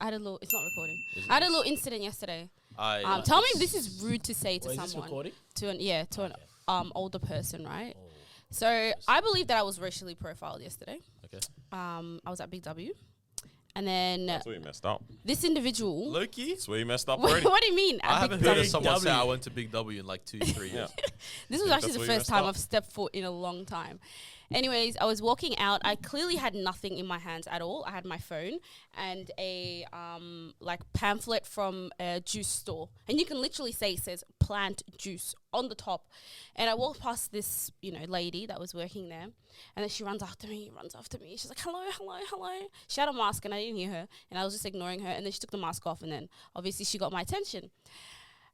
I had a little. It's not recording. I had a little incident yesterday. I Tell me if this is rude to say to Is this someone. recording? To an older person, right? So I believe that I was racially profiled yesterday. Okay. I was at Big W, and then That's where you messed up. this individual. Loki? That's where you messed up What already. do you mean? I At haven't Big heard of W? someone say W. I went to Big W in like 2-3 years. This was Yeah, actually that's the where you first messed time up. I've stepped foot in a long time. Anyways, I was walking out. I clearly had nothing in my hands at all. I had my phone and a like pamphlet from a juice store, and you can literally say it says plant juice on the top. And I walked past this, lady that was working there, and then she runs after me. She's like, "Hello, hello, hello." She had a mask, and I didn't hear her, and I was just ignoring her. And then she took the mask off, and then obviously she got my attention.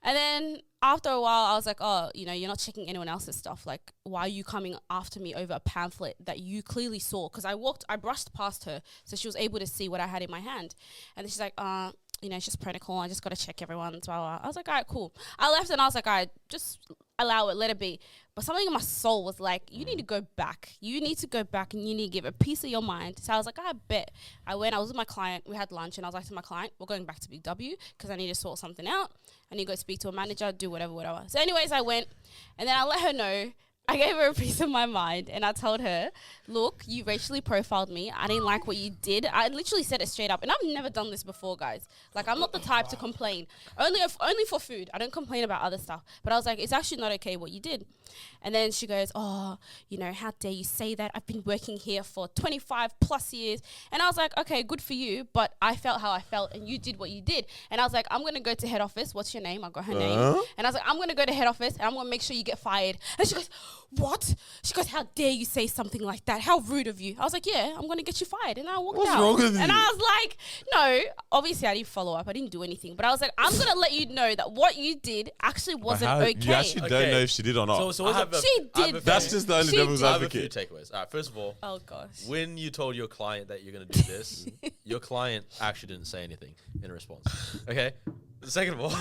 And then after a while, I was like, oh, you're not checking anyone else's stuff. Like, why are you coming after me over a pamphlet that you clearly saw? Because I brushed past her, so she was able to see what I had in my hand. And then she's like, it's just protocol. I just got to check everyone's. Blah, blah. I was like, all right, cool. I left and I was like, all right, just allow it, let it be. But something in my soul was like, you need to go back. You need to go back and you need to give a piece of your mind. So I was like, I bet. I was with my client. We had lunch and I was like to my client, we're going back to Big W because I need to sort something out. I need to go speak to a manager, do whatever. So anyways, I went and then I let her know. I gave her a piece of my mind and I told her, look, you racially profiled me. I didn't like what you did. I literally said it straight up. And I've never done this before, guys. Like, I'm not the type to complain. Only for food. I don't complain about other stuff. But I was like, it's actually not okay what you did. And then she goes, oh, how dare you say that? I've been working here for 25 plus years. And I was like, okay, good for you. But I felt how I felt and you did what you did. And I was like, I'm going to go to head office. What's your name? I got her name. And I was like, I'm going to go to head office and I'm going to make sure you get fired. And she goes, what? She goes, how dare you say something like that? How rude of you. I was like, yeah, I'm going to get you fired. And I walked out. What's wrong with you? And I was like, no, obviously I didn't follow up. I didn't do anything. But I was like, I'm going to let you know that what you did actually wasn't okay. You actually don't know if she did or not. So She did. That's just the only She devil's did. I have a few advocate. takeaways. All right, first of all, Oh, gosh. when you told your client that you're going to do this, your client actually didn't say anything in response. Okay? Second of all,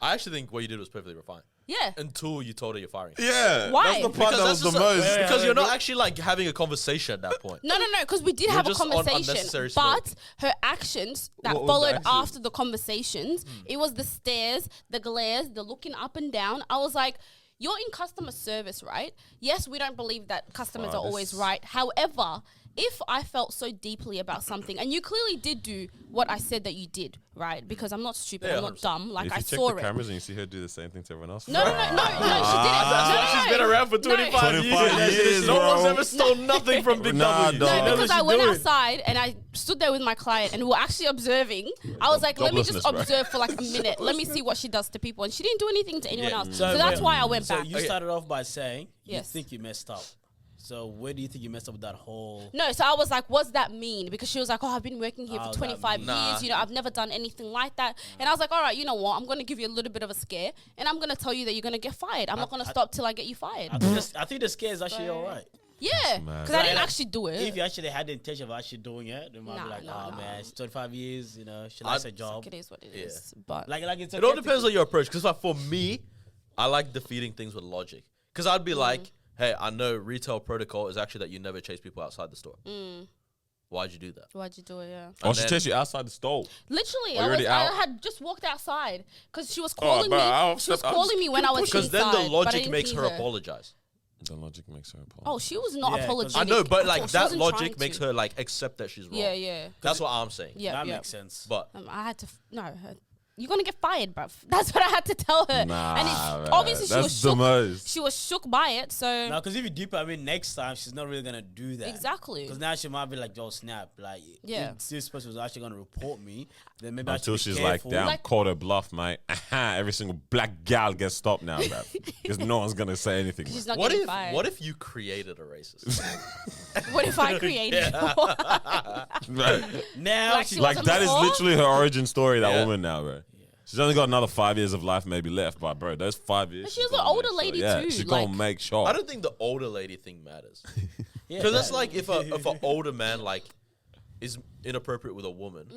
I actually think what you did was perfectly fine. Yeah. Until you told her you're firing. Yeah. Why? That's the part that was the most. Because you're not actually like having a conversation at that point. No, because we did You're have a just on conversation, unnecessary but smoke. her actions that What was the followed actions? after the conversations, it was the stares, the glares, the looking up and down. I was like, you're in customer service, right? Yes, we don't believe that customers are always right. However, if I felt so deeply about something, and you clearly did do what I said that you did, right? Because I'm not stupid, Yeah, I'm not 100%. dumb. Like, If I you check saw the it. cameras and you see her do the same thing to everyone else. No, she didn't. She's been around for 25 years. No one's ever stole nothing from Big Nah, W. dog. No, What because was I she went doing? outside and I stood there with my client and we were actually observing. I was like, let me just Joblessness, bro. observe for like a minute. Let me see what she does to people. And she didn't do anything to anyone Yeah. else. So that's why I went So back. you started off by saying Yes. you think you messed up. So where do you think you messed up with that whole? No, so I was like, what's that mean? Because she was like, oh, I've been working here Oh, for that 25 mean- years. I've never done anything like that. And I was like, all right, you know what? I'm going to give you a little bit of a scare. And I'm going to tell you that you're going to get fired. I'm not going to stop till I get you fired. I think the scare is actually all right. Yeah, mad. because I didn't Like, actually do it. If you actually had the intention of actually doing it, they might be Nah, like, nah, oh nah. man, it's 25 years, she likes her job. It is what it Yeah. is. But Like it's It all depends on your approach. Because like for me, I like defeating things with logic. Because I'd be like, hey, I know retail protocol is actually that you never chase people outside the store. Why'd you do that? why'd you do it? Yeah. Oh, she then- chased you outside the stall. Literally, Oh, you're already I out? had just walked outside because she was calling bro, me. She was calling me when I was Because inside. then the but I logic didn't makes see her apologize. The logic makes her apologize. Oh, she was not Yeah, 'cause- apologetic. I know, but at all. like She that wasn't trying logic makes to. her like accept that she's wrong. Yeah. That's what I'm saying. Yeah, That yeah. makes sense. But I had to. You're gonna get fired, bruv. That's what I had to tell her. Nah, and man. obviously she That's was the shook. most. She was shook by it. So Now, because if you deep, next time she's not really gonna do that. Exactly. Because now she might be like, "Yo, snap!" Like, Yeah. if this person was actually gonna report me, then maybe Until I should be she's like, careful. damn, Like- called her bluff, mate. Every single black gal gets stopped now, bro. Because no one's going to say anything. she's bro. not what getting if fired. what if you created a racist? What if I created? Right. now Like she's she Like, wasn't that is before? literally her origin story, that Yeah. woman now, bro. She's only got another 5 years of life maybe left, but bro, those 5 years. But she was she's an gonna older make lady yeah, too, She's like- gonna make sure. I don't think the older lady thing matters. yeah, Because that- it's like if an older man like is inappropriate with a woman,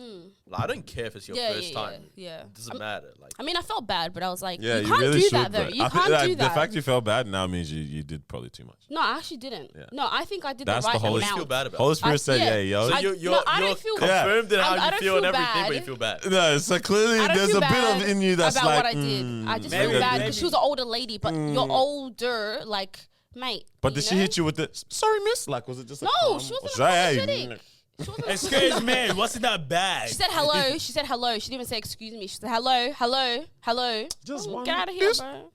like, I don't care if it's your first time. Yeah. It doesn't matter. Like, I mean, I felt bad, but I was like, Yeah, you you can't really do should. that though. Bro. You I think can't do the that. fact you felt bad now means you did probably too much. No, I actually didn't. Yeah. No, I think I did That's the the right Holy amount. feel bad about Holy it. Spirit said, yeah. "Yeah, yo." So I- you're no, I don't feel- confirmed in how I you don't feel and feel everything, but you bad. feel bad. No, so clearly I don't there's feel a bit bad of in you that's about like. what I did. I just Maybe- feel bad maybe- because she was an older lady, but you're older, like, mate. But did she hit you with the sorry, miss? Like, was it just a No, calm- she wasn't Or hey, apologetic. She wasn't Excuse me, what's in that bag? She said hello. She said hello. She didn't even say excuse me. She said hello, hello, hello. Just one Get out of here, kiss. bro.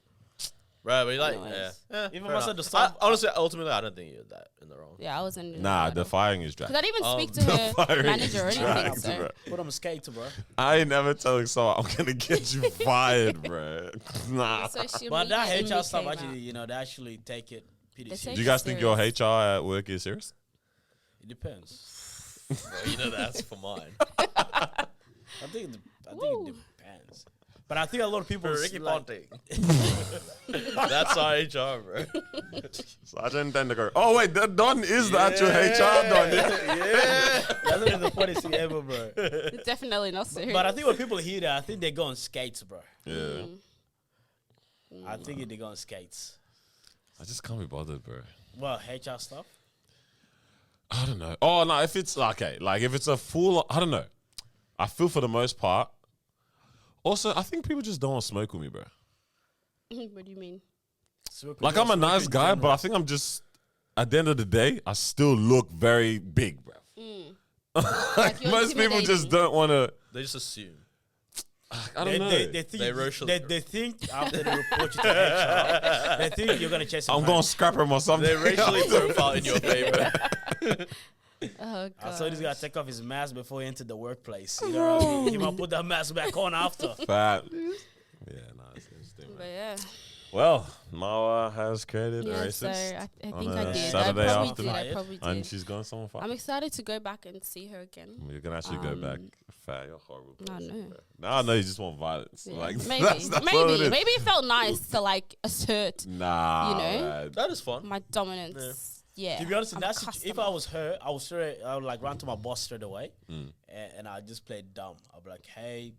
Right, but you're like, Anyways. Even fair once at enough. the start- Honestly, ultimately, I don't think you're that in the wrong. Yeah, I wasn't. Nah, the firing is Because drag. I didn't even speak to The her firing manager or is anything. dragged, So. bro. Put on a skater, bro. I ain't never telling someone I'm gonna get you fired, bro. Nah. Social But that media in me HR stuff came actually, out. you know, they actually take it pretty They serious. Do you guys think your HR at work is serious? It depends. Well, you know that's for mine. I think it depends. But I think a lot of people Ricky like, Ponte. That's our HR, bro. So I didn't intend to go. Oh wait, that Don is the actual HR Don. Yeah. that's not the funniest thing ever, bro. It's definitely not serious. But I think when people hear that, I think they go on skates, bro. Yeah, I think they go on skates. I just can't be bothered, bro. Well, HR stuff. I don't know. Oh no, if it's okay, like if it's a full, I don't know. I feel for the most part. Also, I think people just don't want to smoke with me, bro. What do you mean? Like I'm a nice guy, but I think I'm just. At the end of the day, I still look very big, bro. Like you're most people just intimidating. don't want to. They just assume. I don't know. They think They racial- they think after they report you to HR, they think you're gonna chase them. I'm going to scrap him or something. They racially profile in your favor. Oh, I God. saw this guy take off his mask before he entered the workplace. You know what I mean? He might put that mask back on after. Fat. Yeah, no, it's interesting, But man. yeah. Well, Marwa has created a Yeah, racist so I on think a I did. Saturday I probably afternoon. did. I probably and did. she's going somewhere far. I'm excited to go back and see her again. You're gonna actually go back. Fat, you're a horrible. I person, know. bro. No, no, you just want violence. Yeah. Like Maybe, that's all it is. maybe it felt nice to like assert Nah, You know? man. That is fun. my dominance. Yeah. To be honest, I'm that's accustomed. if I was her, I would like run to my boss straight away, and I just play dumb. I'll be like, hey,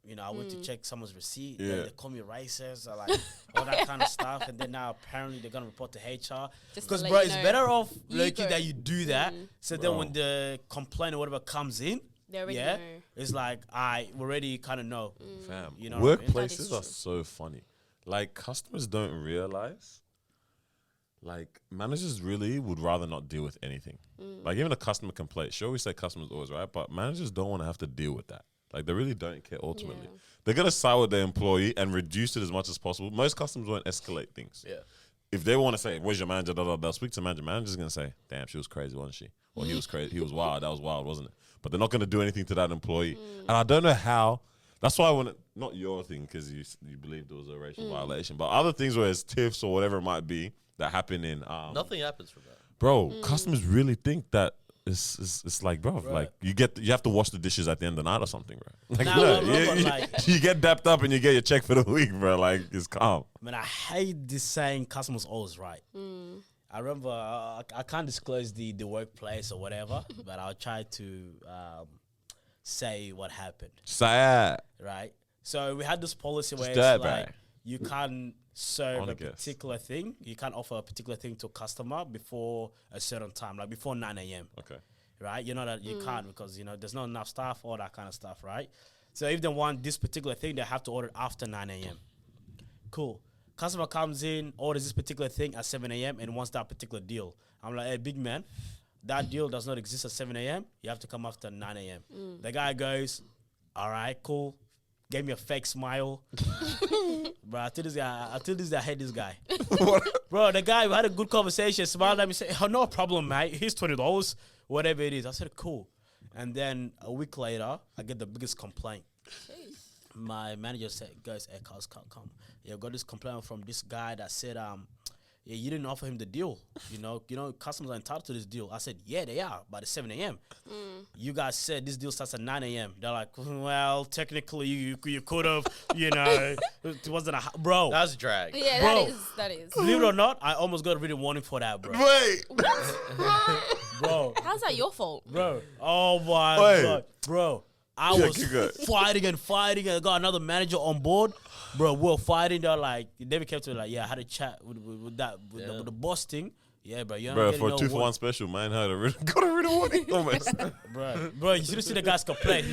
you know, I went to check someone's receipt. Yeah. They call me racist, or like all that kind of stuff. And then now apparently they're gonna report to HR. Just to Because let bro, you it's know. better off You like go. that you do that. So then Bro. when the complaint or whatever comes in, They already yeah, know. it's like I already kind of know. Fam, You know what I mean? That is workplaces true. are so funny. Like customers don't realize. Like managers really would rather not deal with anything. Like even a customer complaint. Sure, we say customers always right, but managers don't want to have to deal with that. Like they really don't care ultimately. Yeah. They're gonna side with their employee and reduce it as much as possible. Most customers won't escalate things. Yeah. If they want to say, "Where's your manager?" They'll speak to the manager. Manager's gonna say, "Damn, she was crazy, wasn't she?" Or he was crazy. He was wild. That was wild, wasn't it? But they're not gonna do anything to that employee. And I don't know how. That's why when not your thing because you believe there was a racial violation, but other things where it's tiffs or whatever it might be that happen in Nothing happens from that. bro. Customers really think that it's like bro, like you have to wash the dishes at the end of the night or something, bro. Like, Nah, no, bro, you, but you- like- you get dapped up and you get your check for the week, bro. Like it's calm. I mean, I hate this saying customers always right. I remember I can't disclose the workplace or whatever, but I'll try to say what happened. Sad. Right. So we had this policy where do it's it, like bro. you can't serve Wanna a guess. particular thing. You can't offer a particular thing to a customer before a certain time, like before 9 a.m. Okay. Right? You know that you can't because you know there's not enough staff, all that kind of stuff, right? So if they want this particular thing, they have to order after 9 a.m. Cool. Customer comes in, orders this particular thing at 7 a.m. and wants that particular deal. I'm like, hey, big man, that deal does not exist at 7 a.m. You have to come after 9 a.m. The guy goes, all right, cool. Gave me a fake smile. Bro, I tell this guy, I hate this guy. Bro, the guy, we had a good conversation, smiled at me, said, oh, no problem, mate. Here's $20, whatever it is. I said, cool. And then a week later, I get the biggest complaint. My manager said, guys, hey, cuz, come. Yeah, got this complaint from this guy that said, yeah, you didn't offer him the deal. You know, customers are entitled to this deal. I said, yeah, they are, but it's 7 a.m. You guys said this deal starts at 9 a.m. They're like, well, technically, you could have, you know, it wasn't bro. That's drag. Yeah, Bro. that is. Believe it or not, I almost got a written warning for that, bro. Wait. bro. How's that your fault? Bro, oh my Wait. God, bro. I Yeah, was keep going. fighting and I got another manager on board. Bro, we were fighting. They're like, David kept to like, yeah, I had a chat with the boss thing. Yeah, bro. You're Bro, not for a getting 2 for 1 special, man had got a written warning almost. bro, you should have seen the guys complain.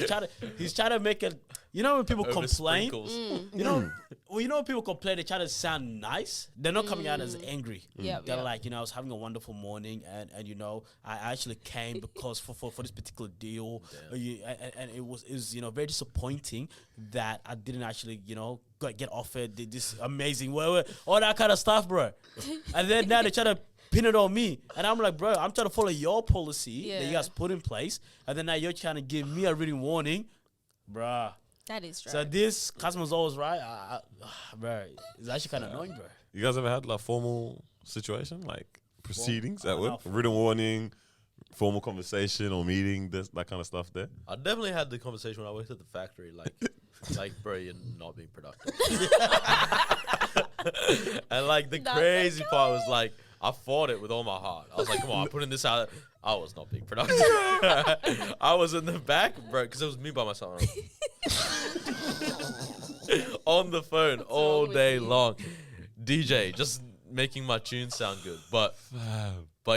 He's trying to make it. You know when people Over complain, sprinkles. you know, well, you know when people complain, they try to sound nice. They're not coming out as angry. Yep, They're yep. like, you know, I was having a wonderful morning, and you know, I actually came because for this particular deal, and it was you know very disappointing that I didn't actually you know get offered this amazing all that kind of stuff, bro. And then now they try to pin it on me, and I'm like, bro, I'm trying to follow your policy that you Yeah. guys put in place, and then now you're trying to give me a written warning, bruh. That is true. So this customer's always right, bro. It's actually kind of annoying, bro. You guys ever had like formal situation, like proceedings at work? no. Written warning, formal conversation or meeting, that kind of stuff there? I definitely had the conversation when I worked at the factory. Like, bro, you're not being productive. And like the Not crazy part was like, I fought it with all my heart. I was like, come on, I'm putting this out. I was not being productive. I was in the back, bro, because it was me by myself. On the phone all wrong with day you? long. DJ, just making my tune sound good. But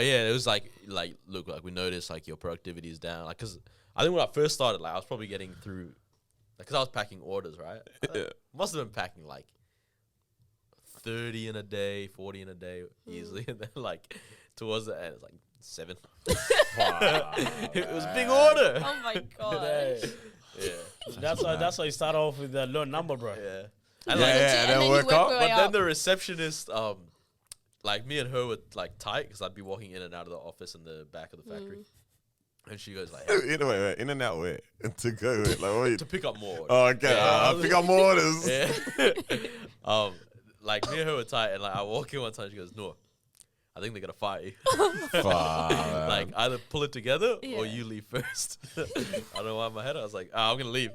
yeah, it was like look, like we noticed like your productivity is down. Like, cause I think when I first started, like I was probably getting through, like, cause I was packing orders, right? Yeah. Must have been packing like 30 in a day, 40 in a day easily, and then like towards the end, it's like 7. It was a big order. Oh my god. Yeah, That's why you start off with a low number, bro. yeah. Yeah, And like, yeah, and then then you work work up. your but way then up. the receptionist, like me and her were like tight because I'd be walking in and out of the office in the back of the factory, and she goes like, Wait, in and out where? To go where? Like, what you to pick up more. Oh, okay. I pick up more orders. Yeah. Like me and her were tight, and like I walk in one time, she goes, "No, I think they're gonna fire you. Fuck. Like either pull it together or Yeah. you leave first." I don't know why in my head I was like, I'm gonna leave.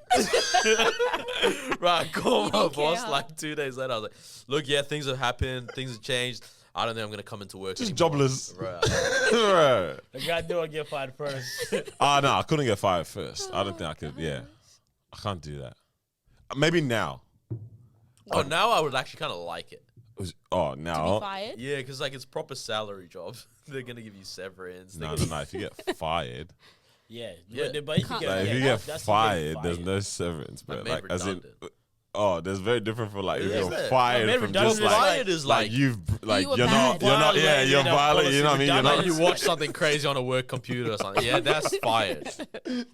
Right, I called You my didn't care, boss huh? like 2 days later. I was like, "Look, yeah, things have happened, things have changed. I don't think I'm gonna come into work. Just anymore." jobless. Right. Right. The guy didn't get fired first. No, I couldn't get fired first. I don't think I could. Yeah, I can't do that. Maybe now. Oh, now I would actually kind of like it. Oh, To be now. fired. Yeah, because like it's proper salary job. They're gonna give you severance. No. If you get fired, Yeah, Yeah. but if you Can't- get, like, yeah, if you that's- get that's fired, getting there's fired. no severance, bro. Like, made Like, as in, redundant. there's very different for like if Is you're there? fired Made from redundant just is like, Fired is like you've like You were you're not, bad. yeah, you're Violated our violent. You know what I mean? You're policy. not, like you watch something crazy on a work computer or something. Yeah, that's fired.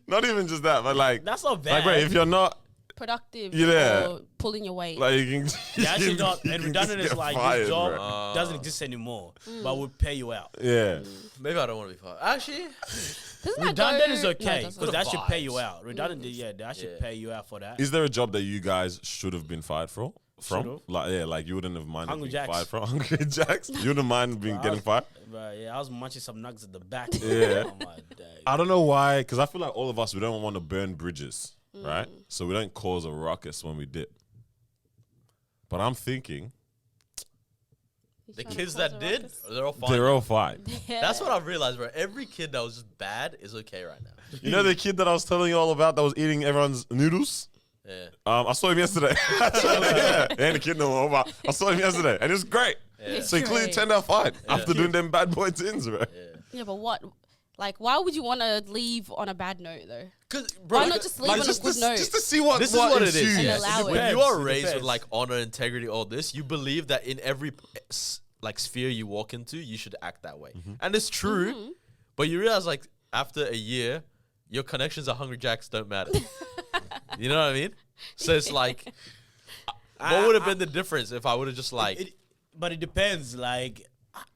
not even just that, but like, That's not bad. like, bro, if you're not, Productive. Yeah. Or pulling your weight. like, you can, You're actually you not, can and just redundant is get like fired, this job bro. doesn't exist anymore, but we'll pay you out. Yeah, Maybe I don't want to be fired. Actually, Doesn't that Redundant go- is No, it okay doesn't. because that should pay you vibes. out. Redundant, yeah, that should Yeah. pay you out for that. is there a job that you guys should have been fired from? Should've. Like, yeah, like you wouldn't have minded Hungry being Jacks. fired from Hungry Jacks. You wouldn't mind being getting fired. But yeah, I was munching some nuggets at the back. Yeah. Oh my day. I don't know why, because I feel like all of us, we don't want to burn bridges, right? So we don't cause a ruckus when we dip. But I'm thinking the Trying to kids cause that a did, ruckus? they're all fine. they're all fine. That's what I've realized, bro. Every kid that was just bad is okay right now. You know the kid that I was telling you all about that was eating everyone's noodles? Yeah. I saw him yesterday. Yeah, and the kid no more, but I saw him yesterday, and it was great. It's So he clearly great. turned out fine after doing them bad boy things, bro. Yeah, but what? Like, why would you want to leave on a bad note though? Cause, bro, Why not just leave on a just, good note? just to see what this is what it is. ensues. And Yeah. allow When it. you are It raised with depends. like honor, integrity, all this, you believe that in every like sphere you walk into, you should act that way, and it's true. But you realize, like after a year, your connections at Hungry Jacks don't matter. You know what I mean? So it's like, what would have been the difference if I would have just like? But it depends. Like,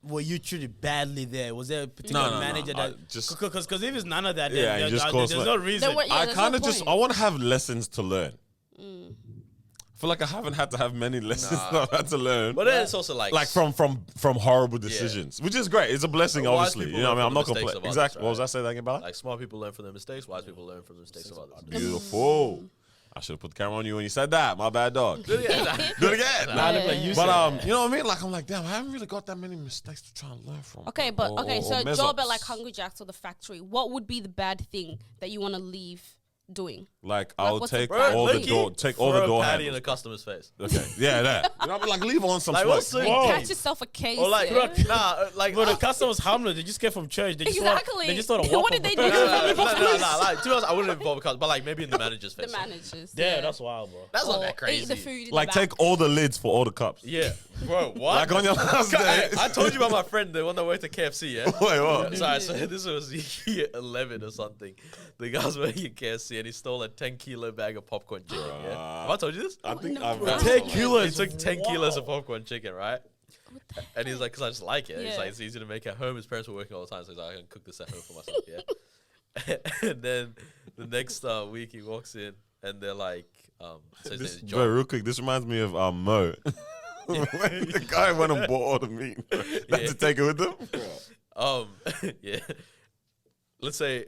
were you treated badly there? Was there a particular No, manager I that just- because if it's none of that, Yeah, then you just there's cause no like- reason. Then what- yeah, I there's kind no of just, point. I want to have lessons to learn. I feel like I haven't had to have many lessons that I've had to learn. But then it's also like, from horrible decisions, which is great. It's a blessing, Wise obviously. people You know what I mean? learn I'm from not the mistakes complaining. of others, Exactly. What was right? I saying again about? like smart people learn from their mistakes, wise people learn from the mistakes of others. Beautiful. I should have put the camera on you when you said that. My bad, dog. Do it again. Do it again. Nah, I look like you But said. you know what I mean? Like I'm like, damn, I haven't really got that many mistakes to try and learn from. Okay, but Or so mess job ups. at like Hungry Jack's or the factory. What would be the bad thing that you want to leave doing? Like I'll what's the take bad all the thing? door, take all the Throw a door patty in handles. a customer's face. Okay, yeah, that. You know, I'll be like, leave on some Like, sweat. what's the- Whoa. Catch yourself a case. Or like, yeah. like, Bro, the customer's harmless. They just came from church. They just Exactly. Want, they just want to What walk did they over. do? like, to us, I wouldn't involve a customer, but like maybe in the manager's face. The managers. Yeah, that's wild, bro. That's not Or that crazy. Eat the food. In Like the back. take all the lids for all the cups. Yeah, bro. What? Like on your last day. I told you about my friend, the one that worked at KFC. Yeah. Wait, what? Sorry, so this was year 11 or something. The guy was working at KFC and he stole a 10-kilo bag of popcorn chicken. Yeah. Have I told you this? I think no. I've Bro, heard 10 some- kilos. He took 10 kilos Wow. of popcorn chicken, right? And he's like, because I just like it. He's Yeah. like, it's easy to make at home. His parents were working all the time, so he's like, I can cook this at home for myself. Yeah. And then the next week he walks in and they're like, so his name This, is bro, John. real quick, this reminds me of Mo. When the guy went and bought all the meat. Had to take it with him. Yeah. Let's say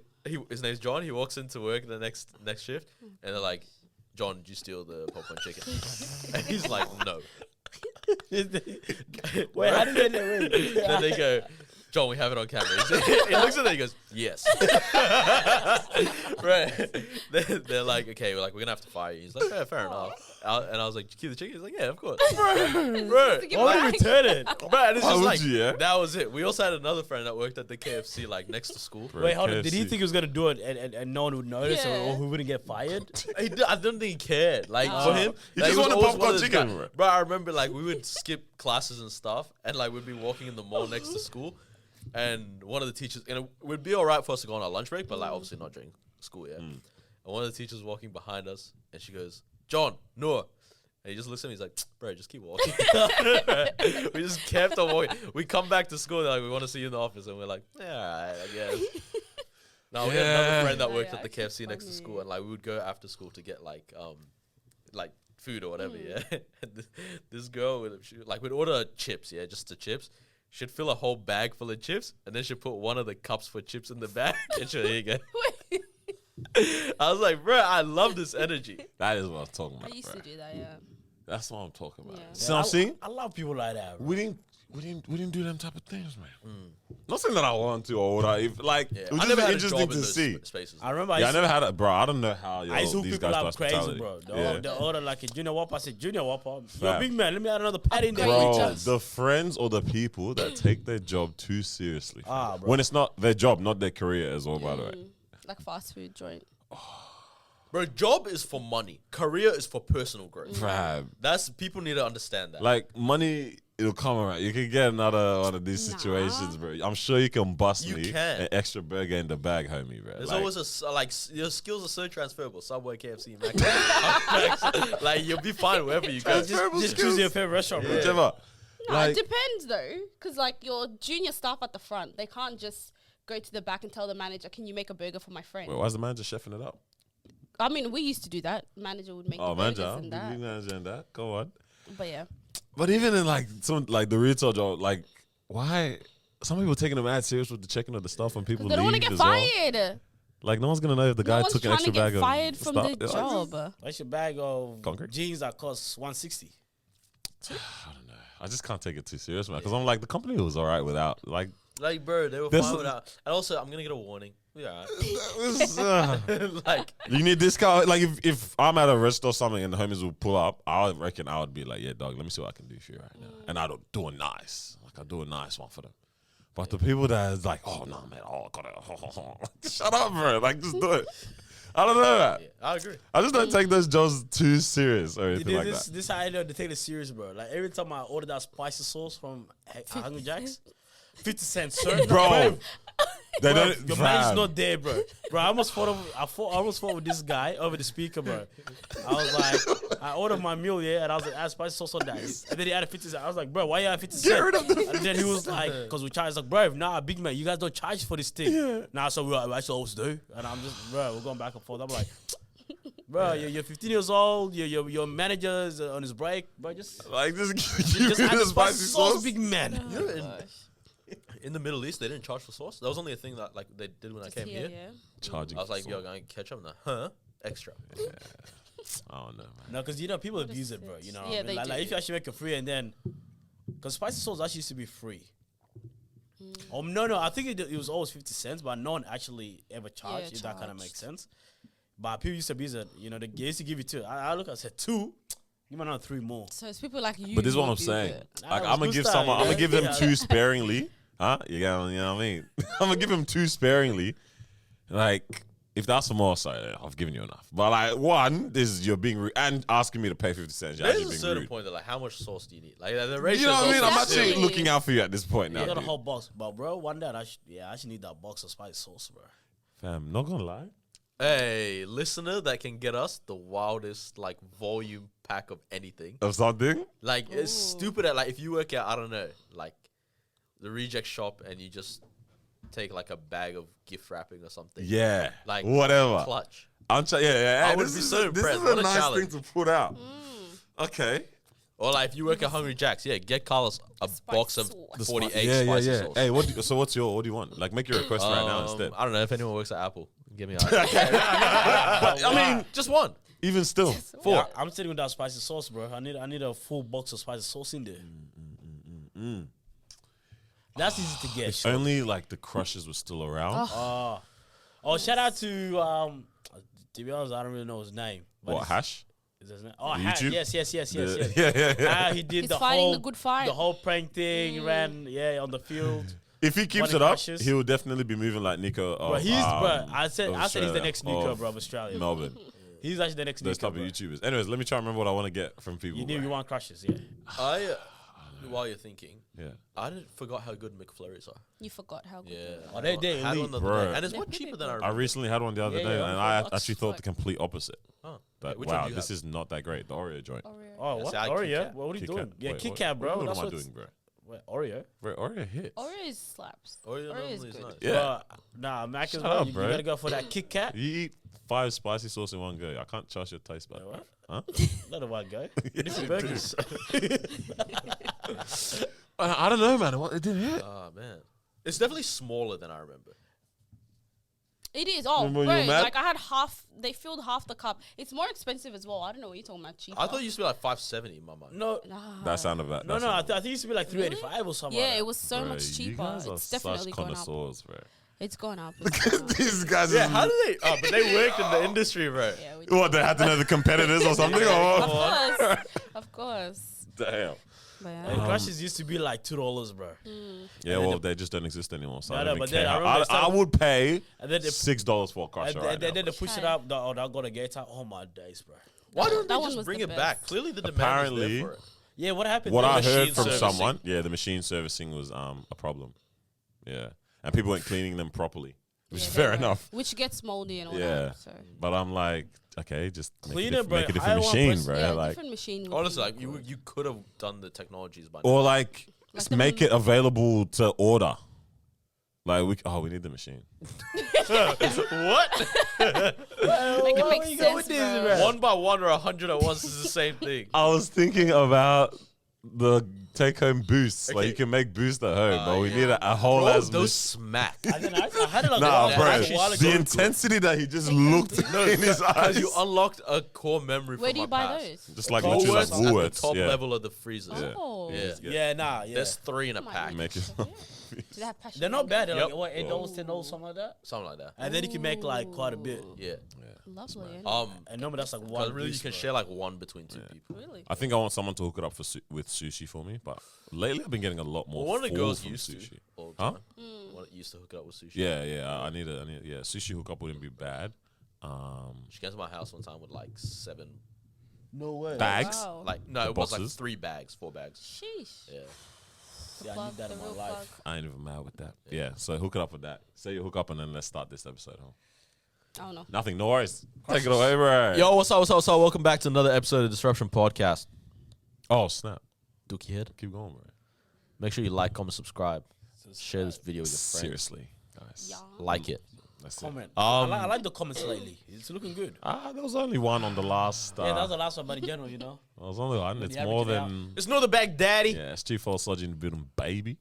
his name's John. He walks into work the next shift, and they're like, "John, did you steal the popcorn chicken?" And he's like, "No." Wait, how did they know? Wait. Then they go, "John, we have it on camera." He looks at it. He goes, "Yes." Right. They're like, "Okay, we're gonna have to fire you." He's like, "Yeah, fair enough." And I was like, "Did you keep the chicken?" He's like, "Yeah, of course." Bro. Give Why back. would you return it? Bro, and it's Why just would like you, yeah? that was it. We also had another friend that worked at the KFC like next to school. Bro, Wait, hold on. Did he KFC. think he was gonna do it and no one would notice Yeah. or who wouldn't get fired? I don't think he cared. Like for him, He like, just was wanted always one popcorn of those chicken, guys- bro. Bro, I remember like we would skip classes and stuff, and like we'd be walking in the mall next to school, and one of the teachers, and it would be all right for us to go on our lunch break, but like obviously not during school, yeah. And one of the teachers walking behind us, and she goes, "John, Noah." And he just looks at me. He's like, "Bro, just keep walking." We just kept on walking. We come back to school. They're like, "We want to see you in the office," and we're like, "Yeah, all right, I guess." No, we had another Yeah. friend that Oh, worked yeah, at the actually KFC next to funny. school, and like we would go after school to get like food or whatever. Yeah, and this girl we'd order chips. Yeah, just the chips. She'd fill a whole bag full of chips, and then she'd put one of the cups for chips in the bag. And she'd, here you go. I was like, bro, I love this energy. That is what I was talking I about, used bro. to do that, yeah. That's what I'm talking about. Yeah. See what I'm saying? I love people like that. Bro. We didn't do them type of things, man. Not saying that I want to or would I. If, like, Yeah. it was I just never had a interesting job to in those see. spaces. I remember Yeah, I used never had it, bro. I don't know how I used to hook these people guys do up crazy, hospitality. bro. Yeah. They order like a junior whopper. I said, "Junior whopper, yo, Fam. big man, let me add another patty in there." Upgrade for you." Bro, just- the friends or the people that take their job too seriously. Ah, bro. When it's not their job, not their career as well, by the way. Like fast food joint. Bro, job is for money. Career is for personal growth. Fam. That's people need to understand that. Like, money, it'll come around. You can get another one of these Nah. situations, bro. I'm sure you can bust You me can. an extra burger in the bag, homie, bro. There's Like, always your skills are so transferable. Subway, KFC, Mac. Like you'll be fine wherever you go. Just choose your favorite restaurant, bro. whichever. No, Like- it depends though, because like your junior staff at the front, they can't just go to the back and tell the manager, "Can you make a burger for my friend?" Wait, why is the manager chefing it up? I mean, we used to do that. Manager would make Oh, the burgers manager. and that. Big manager and that. Go on. But yeah, But even in like some like the retail job, like why some people taking them mad serious with the checking of the stuff when people they don't want to leave get as well. fired. Like no one's gonna know if the No guy one's took an trying extra to get bag of fired from stuff. the They're like, job. What's your bag of Concrete? jeans that costs 160? I don't know. I just can't take it too serious, man. Because I'm like the company was alright without like. Like, bro, they were This- fine without. And also, I'm gonna get a warning. Yeah. Like, You need discount. Like if I'm at a restaurant or something and the homies will pull up, I reckon I would be like, yeah, dog, let me see what I can do for you right now, and I'll do a nice, like I'll do a nice one for them. But the people that is like, oh no, man, oh gotta shut up, bro, like just do it. I don't know that. yeah, I agree. I just don't take those jobs too serious or anything like This that. this how I know they take it serious, bro. Like every time I order that spicy sauce from Hungry Jack's, 50 cents, sir. Bro, they Bro, don't. your money's fam. not there, bro. Bro, I almost fought with this guy over the speaker, bro. I was like, I ordered my meal, yeah, and I was like, add spicy sauce on that. And then he added 50 cents. I was like, bro, why you add 50 cents? Get rid of the And then he was like, because we charge. Like, bro, nah, big man, you guys don't charge for this thing. Yeah. Nah, so we actually always do. And I'm just, bro, we're going back and forth. I'm like, bro, you're 15 years old. Your manager's on his break, bro. Just Like just give just me add the the spicy sauce, sauce. big man. You know, in the Middle East, they didn't charge for sauce. That was only a thing that like they did when I came here. Yeah. Charging. I was like, for yo, sauce. going ketchup? No, huh? Extra. I don't know, man. No, because people What abuse is it, bro. it? You know, Yeah, what I mean? they Like do. if you actually make it free and then, because spicy sauce actually used to be free. Oh no, I think it was always 50 cents, but no one actually ever charged. If that kind of makes sense. But people used to abuse it. You know, they used to give you 2. I look, I said 2. Give me another 3 more. So it's people like you. But this is who what I'm abuse saying. it. Like, it I'm was gonna good give style, someone. I'm gonna yeah. give them Yeah. 2 sparingly. Huh? You know what I mean? I'm gonna give them 2 sparingly. Like, if that's for more, sorry, I've given you enough. But like, one is you're being rude and asking me to pay 50 cents. You're There's actually a being certain rude. point that like, how much sauce do you need? Like the ratio. You know what I mean? I'm Exactly. actually looking out for you at this point now. I got a dude. whole box, but bro, one day I actually need that box of spicy sauce, bro. Fam, not gonna lie. Hey, listener that can get us the wildest like volume pack of anything. Of something? Like it's stupid at like if you work at I don't know like the reject shop and you just take like a bag of gift wrapping or something. Yeah. Like whatever. clutch. I'm yeah. I Hey, would this be is so a- impressed. This is What a a nice challenge. thing to put out. Okay. Or like if you work at Hungry Jack's, yeah, get Carlos a box of sauce. 48 Yeah, spicy yeah. sauce. Hey, so what do you want? Like, make your request right now instead. I don't know if anyone works at Apple. Give me a But I mean, just one. even still, 4. Yeah, I'm sitting with that spicy sauce, bro. I need a full box of spicy sauce in there. That's easy to get. if only like the crushes were still around. Oh, shout out to to be honest, I don't really know his name. But What, it's- Hash? is his name? Oh, The Hash. YouTube? Yes. Yeah. He did He's the fighting whole the good fight. the whole prank thing. Ran on the field. If he keeps One it up, crushes. he will definitely be moving like Nico. Bro, Of, bro. I said he's the Australia, next Nico, of bro, of Australia. Melbourne. He's actually the next Those Nico, type of bro. YouTubers. Anyways, let me try and remember what I want to get from people. You knew bro. you want crushes, yeah. While you're thinking, Yeah. I forgot how good McFlurries are. You forgot how good. Yeah. they Oh, they Had elite, one the other bro. day. And it's They're one pretty cheaper than I good. remember. I recently had one the other Yeah, day, yeah, and I I thought actually it's thought like- the complete opposite. Oh, That, which one wow, do you this have? is not that great. The Oreo joint. Oreo. Oh, Yeah, what? see, I Oreo? Kit Kat. What are you Kit doing? Kat. Yeah, Wait, Kit what- Kat, bro. What That's am I what doing, bro? Wait, Oreo? Bro, Oreo hits. Oreo slaps. Oreo Oreo normally is is good. nice. Yeah. Nah, Mac Shut as well. up, You bro. gotta go for that Kit Kat. You eat 5 spicy sauce in one go. I can't trust your taste bud. What? Huh? Not a white guy. Different burgers. I don't know, man. It didn't hit. Oh man, it's definitely smaller than I remember. It is. Oh, Remember bro. you were mad? Like I had half. They filled half the cup. It's more expensive as well. I don't know what you're talking about. Cheaper. I thought it used to be like $5.70 in my mind. No, Nah. That sounded bad. no, I think it used to be like $3.85 or something. Yeah, like it that. was so Bro, much you cheaper. guys are It's definitely such gone up. connoisseurs, bro. It's gone up. It's gone up. These guys Yeah, how do they? Oh, but they worked in the industry, bro. Yeah, we do. What, they had to know the competitors or something? Of Or what? course. Of course. Damn. But And yeah. crushes used to be like $2, bro. Yeah, well, they just don't exist anymore. So No, I no, don't but even then I care. remember I instead- would pay And then they, $6 for a crusher and right then now. they push it up. I'll go to Gator. Oh my days, bro. Why don't That they one just was bring the it back? best. Clearly, the demand Apparently- is there for it. Yeah, what happened? What there? I machine heard from servicing. someone, the machine servicing was a problem. Yeah. And people weren't cleaning them properly, which Yeah, is they fair were. enough. Which gets moldy and all Yeah. that. So. But I'm like, okay, just Clean it, bro. make a Hire different one machine, person. bro. Yeah, Like, different machine. would Honestly, be like good. you could have done the technologies by now. or like, Like make them- it available to order. Like we need the machine. What? Make it make you go sense, with this, bro. bro? One by one or 100 at once is the same thing. I was thinking about the take-home boosts. Like Okay. you can make boosts at home, but we yeah. need a whole Bro, ass. those smack. I had it like Nah, a bro. while ago. The intensity that he just looked in his eyes. Because you unlocked a core memory Where from do you my buy past. those? Just like Woolworths literally like Woolworths at the Woolworths. top Yeah. level of the freezers. Yeah. Oh. Yeah. Yeah, nah, yeah. There's 3 in a Oh my pack. God. Make it. Do they have passion? They're not bad. They're Yep. like what, $8, $10, something like that. Something like that. And then you can make like quite a bit. Yeah. Lovely. And normally that's like Because one. really you piece, can bro. share like one between 2 people. Really? I think I want someone to hook it up with sushi for me, but lately I've been getting a lot more. Well, one of the fall girls from used sushi. to all the Huh? time. One that used to hook it up with sushi. Yeah. I need yeah. Sushi hookup wouldn't be bad. She came to my house one time with like 7 No way. Bags. Wow. like no, The it was like boxes? 4 bags. Sheesh. Yeah. Yeah, I Plug, need that the in my real life. plug. I ain't even mad with that. Yeah. So hook it up with that. Say you hook up and then let's start this episode. Huh? I don't know. Nothing. No worries. Take it away, bro. Yo, what's up? Welcome back to another episode of Disruption Podcast. Oh snap. Dookie Head. Keep going, bro. Make sure you like, comment, subscribe. Share this video with your friends. Seriously, guys. Yeah. Like it. That's it. Comment. Um, I like the comments lately. It's looking good. There was only one on the last. Yeah, that was the last one, but in general, you know. There was only one. When It's you more average it than. It's not the bag daddy. Yeah, it's too far sludge in the building, baby.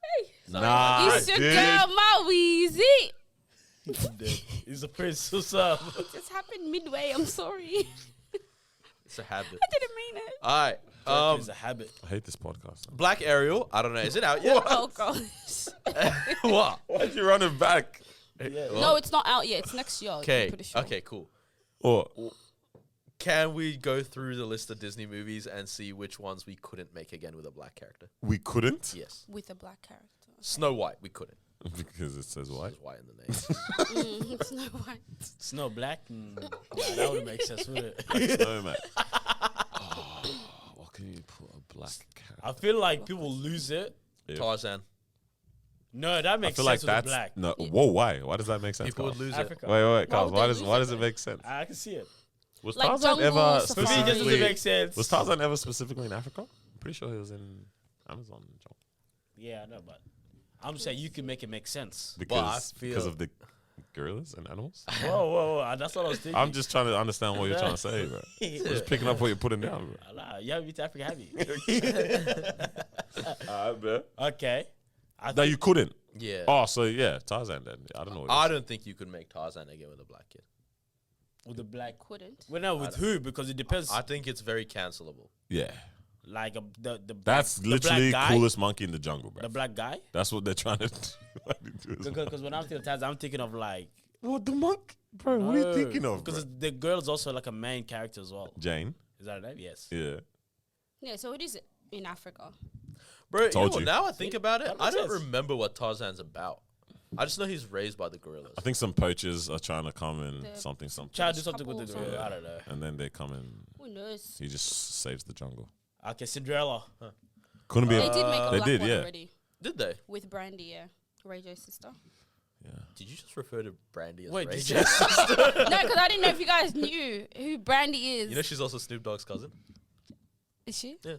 Hey. Nah, It's your dude. girl, my Weezy. He's a prince. What's up? This happened midway. I'm sorry. It's a habit. I didn't mean it. All right. It's a habit. I hate this podcast. Black Ariel. I don't know. Is it out yet? Oh gosh. What? Why'd you run it back? Yeah. No, it's not out yet. It's next year. Okay. I'm pretty sure. Okay. Cool. Or Can we go through the list of Disney movies and see which ones we couldn't make again with a black character? we couldn't Yes. With a black character. Snow White. We couldn't. because it says white. There's white in the name. It's no white. Snow Black? Nah, that would make sense, wouldn't it? No, man. Oh, what can you put a black character? I feel like people lose it. Yeah. Tarzan. No, that I makes feel sense like with the that's black. no. Whoa, why? Why does that make sense? People would Carl? lose Africa. Wait, Carl. would Why they does lose it it? make sense? I can see it. Was Like Tarzan jungle ever safari. For me, it just doesn't specifically? make sense. Was Tarzan ever specifically in Africa? I'm pretty sure he was in Amazon jungle. Yeah, I know, but I'm saying you can make it make sense. because feel- because of the gorillas and animals. Whoa. That's what I was thinking. I'm just trying to understand what you're trying to say, bro. I'm just picking up what you're putting down, bro. Nah, you haven't been to Africa, have you? bro. Okay. No, you couldn't. Yeah. Oh, so yeah, Tarzan then. I don't know. What I you're don't think you could make Tarzan again with a black kid. With the black. Couldn't. Well, no, with who? Because it depends. I think it's very cancelable. saying. Yeah, Like the black, that's the literally black guy, coolest monkey in the jungle, bro. The black guy. That's what they're trying to do. Because when I'm thinking of Tarzan, I'm thinking of like. What the monk, bro? What are you thinking of? Because Bro? the girl's also like a main character as well. Jane. Is that her name? Yes. Yeah. Yeah, so it is in Africa. Bro, Told you know, you. now I think about it, That I makes don't sense. remember what Tarzan's about. I just know he's raised by the gorillas. I think some poachers are trying to come in The- something. Try to do something with the Couple girl. songs. I don't know. And then they come in. Who knows? He just saves the jungle. Okay, Cinderella. Couldn't be. They did make a they black did, one yeah. already Did they? with Brandy, yeah. Ray J's sister. Yeah. Did you just refer to Brandy as Wait, Ray did J? you? No, because I didn't know if you guys knew who Brandy is. You know she's also Snoop Dogg's cousin? Is she? Yeah.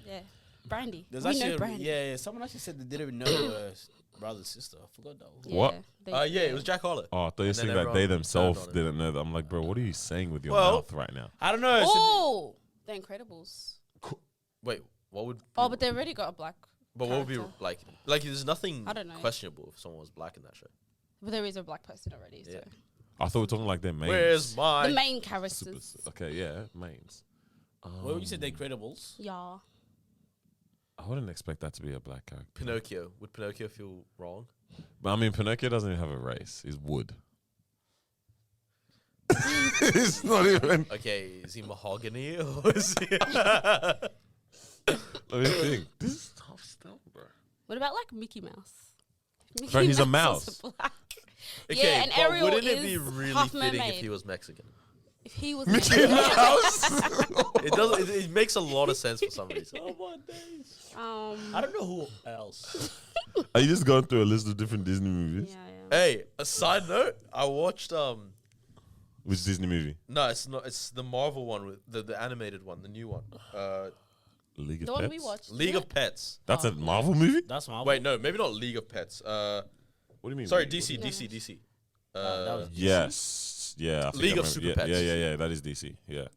Yeah. Brandy. There's we actually know Brandy. yeah. Someone actually said they didn't even know brother and sister. I forgot that. Yeah, What? Yeah, it was Jack Harlow. Oh, I thought you were And then saying that everyone they turned themselves on it. didn't know that. I'm like, bro, what are you saying with your Well- mouth right now? I don't know. Oh, The Incredibles. Wait, what would? Oh, but they already got a black. But what would be character. like? There's nothing I don't know. questionable if someone was black in that show. But there is a black person already. Yeah. So I thought we were talking like their mains. Where's my? the main Super- characters. Okay, yeah, mains. What would you say? The Incredibles. Yeah. I wouldn't expect that to be a black character. Pinocchio. Would Pinocchio feel wrong? But I mean, Pinocchio doesn't even have a race. He's wood. It's not even. Okay, is he mahogany or is he? Let me think. This is tough stuff, bro. What about like Mickey Mouse? Mickey Bro, he's a is mouse. black. Okay, Yeah, and but Ariel wouldn't it be is really half fitting if mermaid. he was Mexican? If he was Mickey Mouse. It does. It makes a lot of sense for some reason. Oh my days. um, I don't know who else. Are you just going through a list of different Disney movies? yeah. Hey, a side note. I watched Which Disney movie? No, it's not. It's the Marvel one with the animated one, the new one. League of The Pets. one we watched. League of Pets. That's a Marvel movie. That's my Wait, no, maybe not League of Pets. What do you mean? Sorry, League? DC, Yeah. DC. that was Yes. Yeah. I think League I of remember. Super yeah, Pets. Yeah. That is DC. Yeah.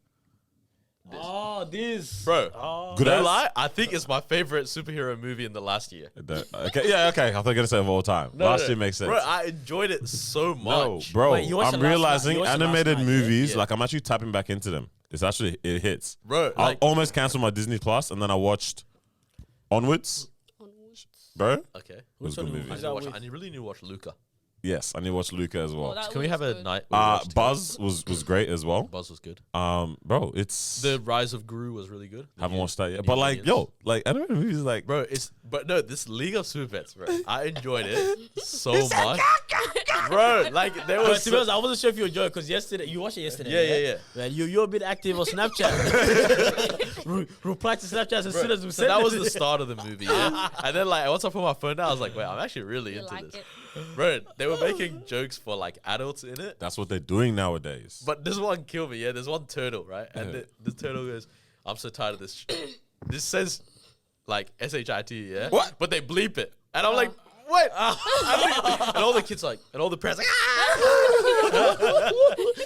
Oh, this. Bro, Oh. Good no ass. lie, I think it's my favorite superhero movie in the last year. Okay. Yeah. Okay. I thought you were gonna say of all time. Last year makes sense. Bro, I enjoyed it so No, much. bro. Wait, you watched I'm it last realizing night? You watched it last animated night, yeah? movies. Yeah. Like I'm actually tapping back into them. It's actually it hits. Bro, I like, almost canceled my Disney Plus, and then I watched Onwards. Onwards. Bro. okay. It was a one good movie. I, is that watch, with? I really need to watch Luca. Yes, I need to watch Luca as well. Oh, that Can we was have a good. night? where we watch together? Buzz was great as well. Buzz was good. Bro, it's The Rise of Gru was really good. haven't watched that yet. New But like, Minions. yo, like animated movies, like Bro, this League of Super Pets, bro. I enjoyed it so much. Bro, like there But was to be honest, I wasn't sure if you enjoyed because yesterday you watched it yesterday. Yeah. Man, you're a bit active on Snapchat. Reply to Snapchat as soon as we So said that was the start of the movie, yeah. And then like once I put my phone down, I was like, wait, I'm actually really You into like this. it? Bro, they were making jokes for like adults in it. that's what they're doing nowadays. But this one killed me, yeah. There's one turtle, right? And Yeah. the turtle goes, I'm so tired of this. This says like SHIT, yeah? What? But they bleep it. And I'm like, what? And all the kids like, and all the parents like, ah!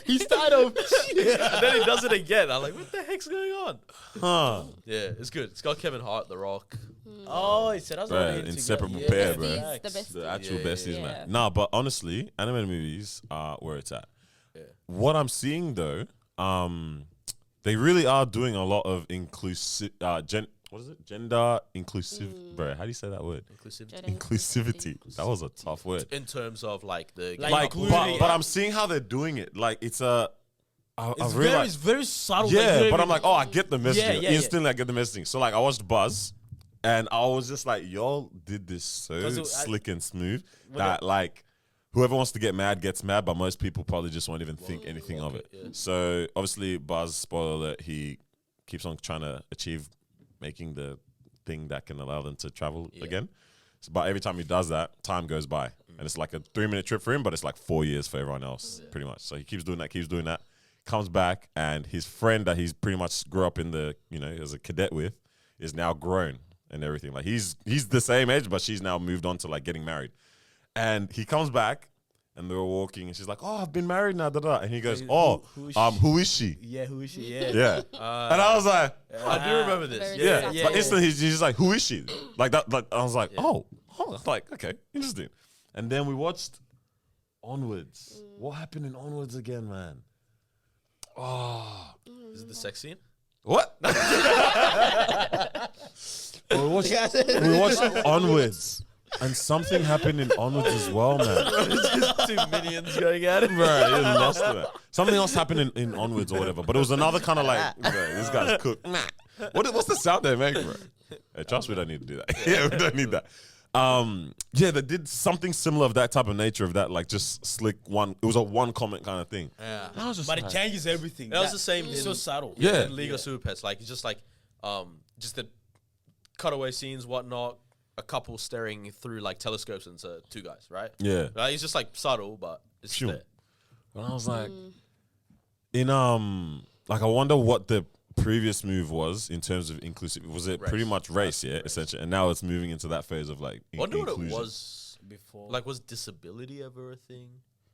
He started. And then he does it again. I'm like, what the heck's going on? huh? Yeah, it's good. It's got Kevin Hart, The Rock, Oh, so that's Bruh, what they inseparable together. pair, Yeah, bro. Besties, facts. the best. The actual Yeah, besties, yeah. man. Nah, but honestly, animated movies are where it's at. Yeah. What I'm seeing though, they really are doing a lot of inclusive, what is it? Gender inclusive, bro. How do you say that word? Inclusivity. Inclusivity. That was a tough word. In terms of like the Like, But I'm seeing how they're doing it. Like it's a. It's I've very, realized. it's very subtle. Yeah, like, you don't but I'm even- like, oh, I get the messaging. Yeah, yeah, Instantly, I get the messaging. So like, I watched Buzz, and I was just like, y'all did this so 'Cause slick and smooth Well, that like, whoever wants to get mad gets mad, but most people probably just won't even think anything of it. yeah. So obviously, Buzz, spoiler alert, he keeps on trying to achieve making the thing that can allow them to travel again. So, but every time he does that, time goes by, and it's like a 3-minute trip for him, but it's like 4 years for everyone else, pretty much. So he keeps doing that. Comes back, and his friend that he's pretty much grew up in the, as a cadet with, is now grown and everything. Like he's the same age, but she's now moved on to like getting married. And he comes back, and they're walking, and she's like, "Oh, I've been married now." Da, da. And he goes, "Oh, who is she?" Yeah, who is she? Yeah. Yeah. And I was like, I do remember this. Very Yeah. subtle. yeah, but yeah. instantly he's just like, "Who is she?" Like that. Like I was like, "Oh, like okay, interesting." And then we watched Onwards. What happened in Onwards again, man? Oh, Is it the sex scene? what? we watched Onwards, and something happened in Onwards as well, man. Just two minions going at it. Bro, he lost it. Something else happened in Onwards or whatever, but it was another kind of like, bro, this guy's cooked. What's the sound they make, bro? Hey, trust me, we don't need to do that. Yeah, we don't need that. Yeah, they did something similar of that type of nature of that, like just slick one. It was a one comment kind of thing. Yeah. I was just But it like, changes everything. That was the same It's in- so subtle. Yeah. In League of Super Pets, like it's just like just the cutaway scenes, whatnot, a couple staring through like telescopes into two guys, right? yeah. Like, it's just like subtle, but it's Sure. there. And I was like, like I wonder what the previous move was in terms of inclusive. Was it pretty Race. much race, yeah, essentially? And now it's moving into that phase of like Wonder what it inclusion. was Before. like. Was disability ever a thing?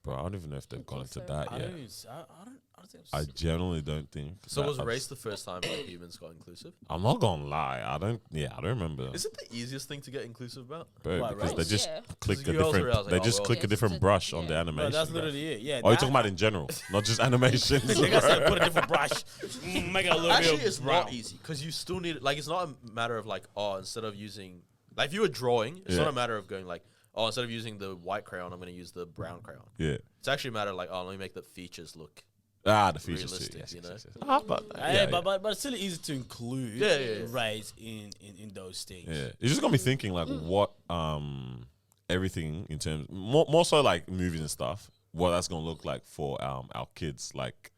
Bro, I don't even know if they've gone into so. that I yet. don't, even, I don't think I genuinely don't think. So that- was I race just- the first time like humans got inclusive? I'm not gonna lie. I don't remember. Is it the easiest thing to get inclusive about? Bro, What, because race? they just Yeah. click a Because you also different. realize, like, They oh, just well, click yeah, a different just a- brush on yeah. the No, animation. that's bro. literally it. Yeah. Oh, you're talking about in general, not just animations. They got to put a different brush. Make it a little Actually, bit it's brown. not easy because you still need like it's not a matter of like instead of using like if you were drawing, it's Yeah. not a matter of going like instead of using the white crayon, I'm going to use the brown crayon. Yeah. It's actually a matter of like let me make the features look. The features. Realistic, Yes, you yes, know? yes, yes. Ah, but Yeah, but it's still easy to include Yeah, yeah, yeah. race in those things. Yeah, it's just got me thinking like what everything in terms more so like movies and stuff. What that's gonna look like for our kids, like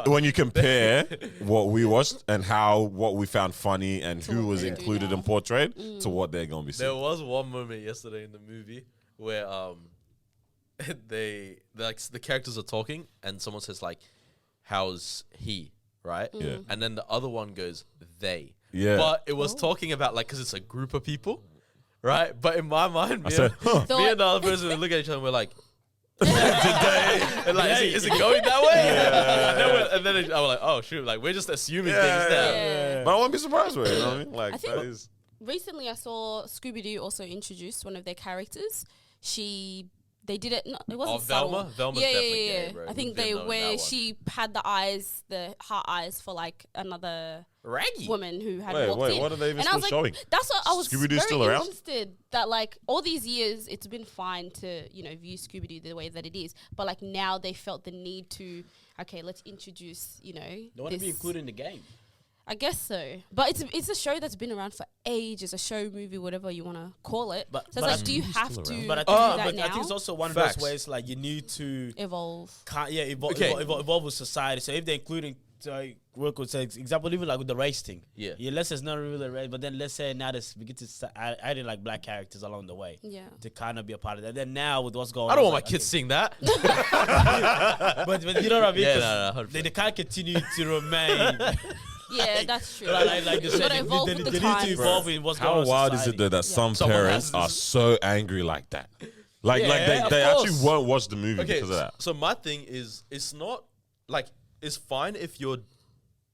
when you compare what we watched and what we found funny and who was they do included now. and portrayed to what they're gonna be There seeing. was one moment yesterday in the movie where they like the characters are talking and someone says like, "How's he?" Right? Yeah. And then the other one goes, "They." Yeah. But it was talking about like because it's a group of people, right? But in my mind, I said, huh. me and the other person look at each other and we're like, today, and like, is it going that way? And then I was like, oh shoot, like we're just assuming things now. Yeah. But I won't be surprised with it. You know what I mean? Like I think- that is. Recently, I saw Scooby Doo also introduced one of their characters. They did it. No, it wasn't Oh, subtle. Velma? Velma's yeah, definitely yeah, yeah. gay, bro. I think We've been knowing that where one. she had the heart eyes for like another Raggy. woman who had Wait, walked in. what are they even And I still was like, showing? that's what I was Scooby-Doo's very still around? interested that like all these years it's been fine to view Scooby Doo the way that it is, but like now they felt the need to let's introduce They want to be this- included in the game. I guess so, but it's a show that's been around for ages, a show, movie, whatever you want to call it. But- So but it's I- like, do you have still to around. do But I that think, now? I think it's also one of Facts. those ways like you need to Evolve. Okay. evolve with society. So if they're including work with, say, example, even like with the race thing. Yeah. Let's say it's not really a race, but then let's say now we get to add in like black characters along the way. Yeah. To kind of be a part of that. Then now with what's going on. I don't want my it's like, kids seeing that. But you know what I mean? Yeah, 'Cause no, 100%. they can't continue to remain. Yeah, that's true. like you said, Gotta evolve they with need the to times. evolve in what's going How on in wild is it society. though that some Someone parents has are this- so angry like that? Like Yeah, they of actually course. won't watch the movie Okay, because of that. so my thing is, it's not like it's fine if you're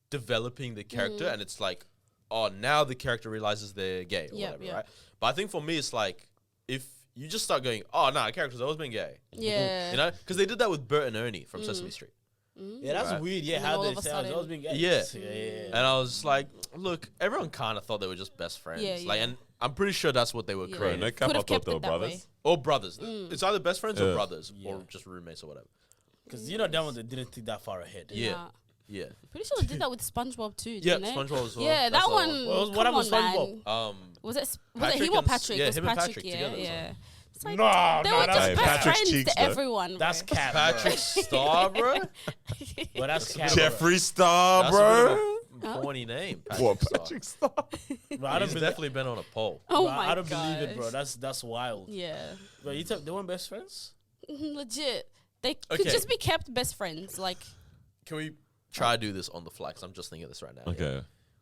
developing the character and it's like, oh, now the character realizes they're gay or Yep, whatever, yep. right? But I think for me, it's like if you just start going, oh, no, the character's always been gay. Yeah. You know? Because they did that with Bert and Ernie from Sesame Street. Yeah, that's Right. weird. Yeah, And then how all they of a say sudden- always been gay. Yeah. Yeah. And I was like, look, everyone kind of thought they were just best friends. Yeah, Like, yeah. and I'm pretty sure that's what they were Yeah. Bro, creating. no cap, I Could've thought kept they were it that way. brothers. Or brothers. It's either best friends or Yeah. brothers Yeah. or just roommates or whatever. Because you know them they didn't think that far ahead. Yeah. Nah. Yeah. Pretty sure they did that with SpongeBob too, Yeah, didn't they? SpongeBob as well. Yeah, That's that all. one. What Come happened with on, SpongeBob? man. Was it Patrick he or and- Patrick? yeah, It was him and Patrick, Patrick yeah, together or yeah. It's like, No, they no, were that's just Hey, best Patrick's friends cheeks, to though. everyone. That's bro. cap. Patrick Star, bro. Well, that's cap. Jeffree Star, That's bro. a bit of a corny name. What, Star. Patrick Star? Bro, I don't He's believe. definitely been on a poll. Oh Bro, my I don't believe it, bro. gosh. That's wild. Yeah, Bro, you they weren't best friends? legit. They could Okay. just be kept best friends. Like, Can we try to do this on the fly? 'Cause I'm just thinking of this right now. Okay.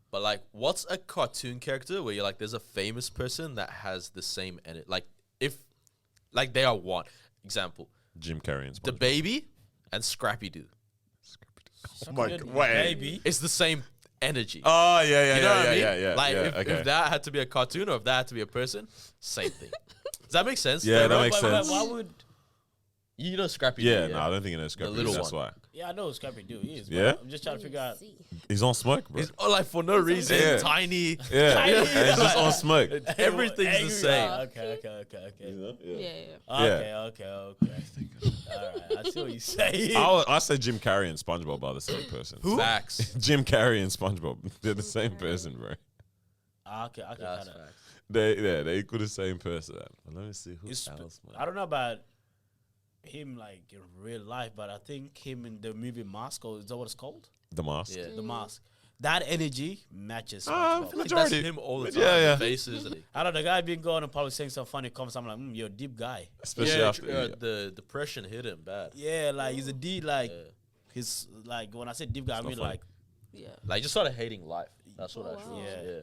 But like, what's a cartoon character where you're like, there's a famous person that has the same energy? Like, if, like, they are one. Example, Jim Carrey and the SpongeBob. baby and Scrappy Doo. Oh my God, wait. Maybe. It's the same energy. Oh, yeah, You know what I mean? yeah. Like, yeah, if that had to be a cartoon or if that had to be a person, same thing. Does that make sense? Yeah, that Pharaoh? makes sense. Why would? You know Scrappy Yeah, Doo, no, I don't think he knows Scrappy. little That's one. why. Yeah, I know what Scrappy Doo is. But Yeah? I'm just trying to figure out. He's on smoke, bro. It's like for no reason, Yeah. tiny. Yeah, and he's just on smoke. Everything's the Angry. same. Okay. yeah. Okay. All right, I see what you're saying. I say Jim Carrey and SpongeBob are the same person. Facts. Jim Carrey and SpongeBob, they're the same person, bro. Okay. That's kinda. facts. They equal the same person. Let me see who It's- else. Man. I don't know about him like in real life, but I think him in the movie Mask, or is that what it's called? The Mask. Yeah. The Mask. That energy matches. Ah, SpongeBob. Like Majority. that's him all the Yeah, time. yeah. The faces and I don't know. The guy been going and probably saying some funny comments. I'm like, you're a deep guy. Especially yeah, after. the depression hit him bad. Yeah, like he's a D. Like Yeah. he's like when I say deep guy, I not mean funny. like Yeah. Like he just started hating life. That's what Oh, I wow. feel. Yeah. Yeah.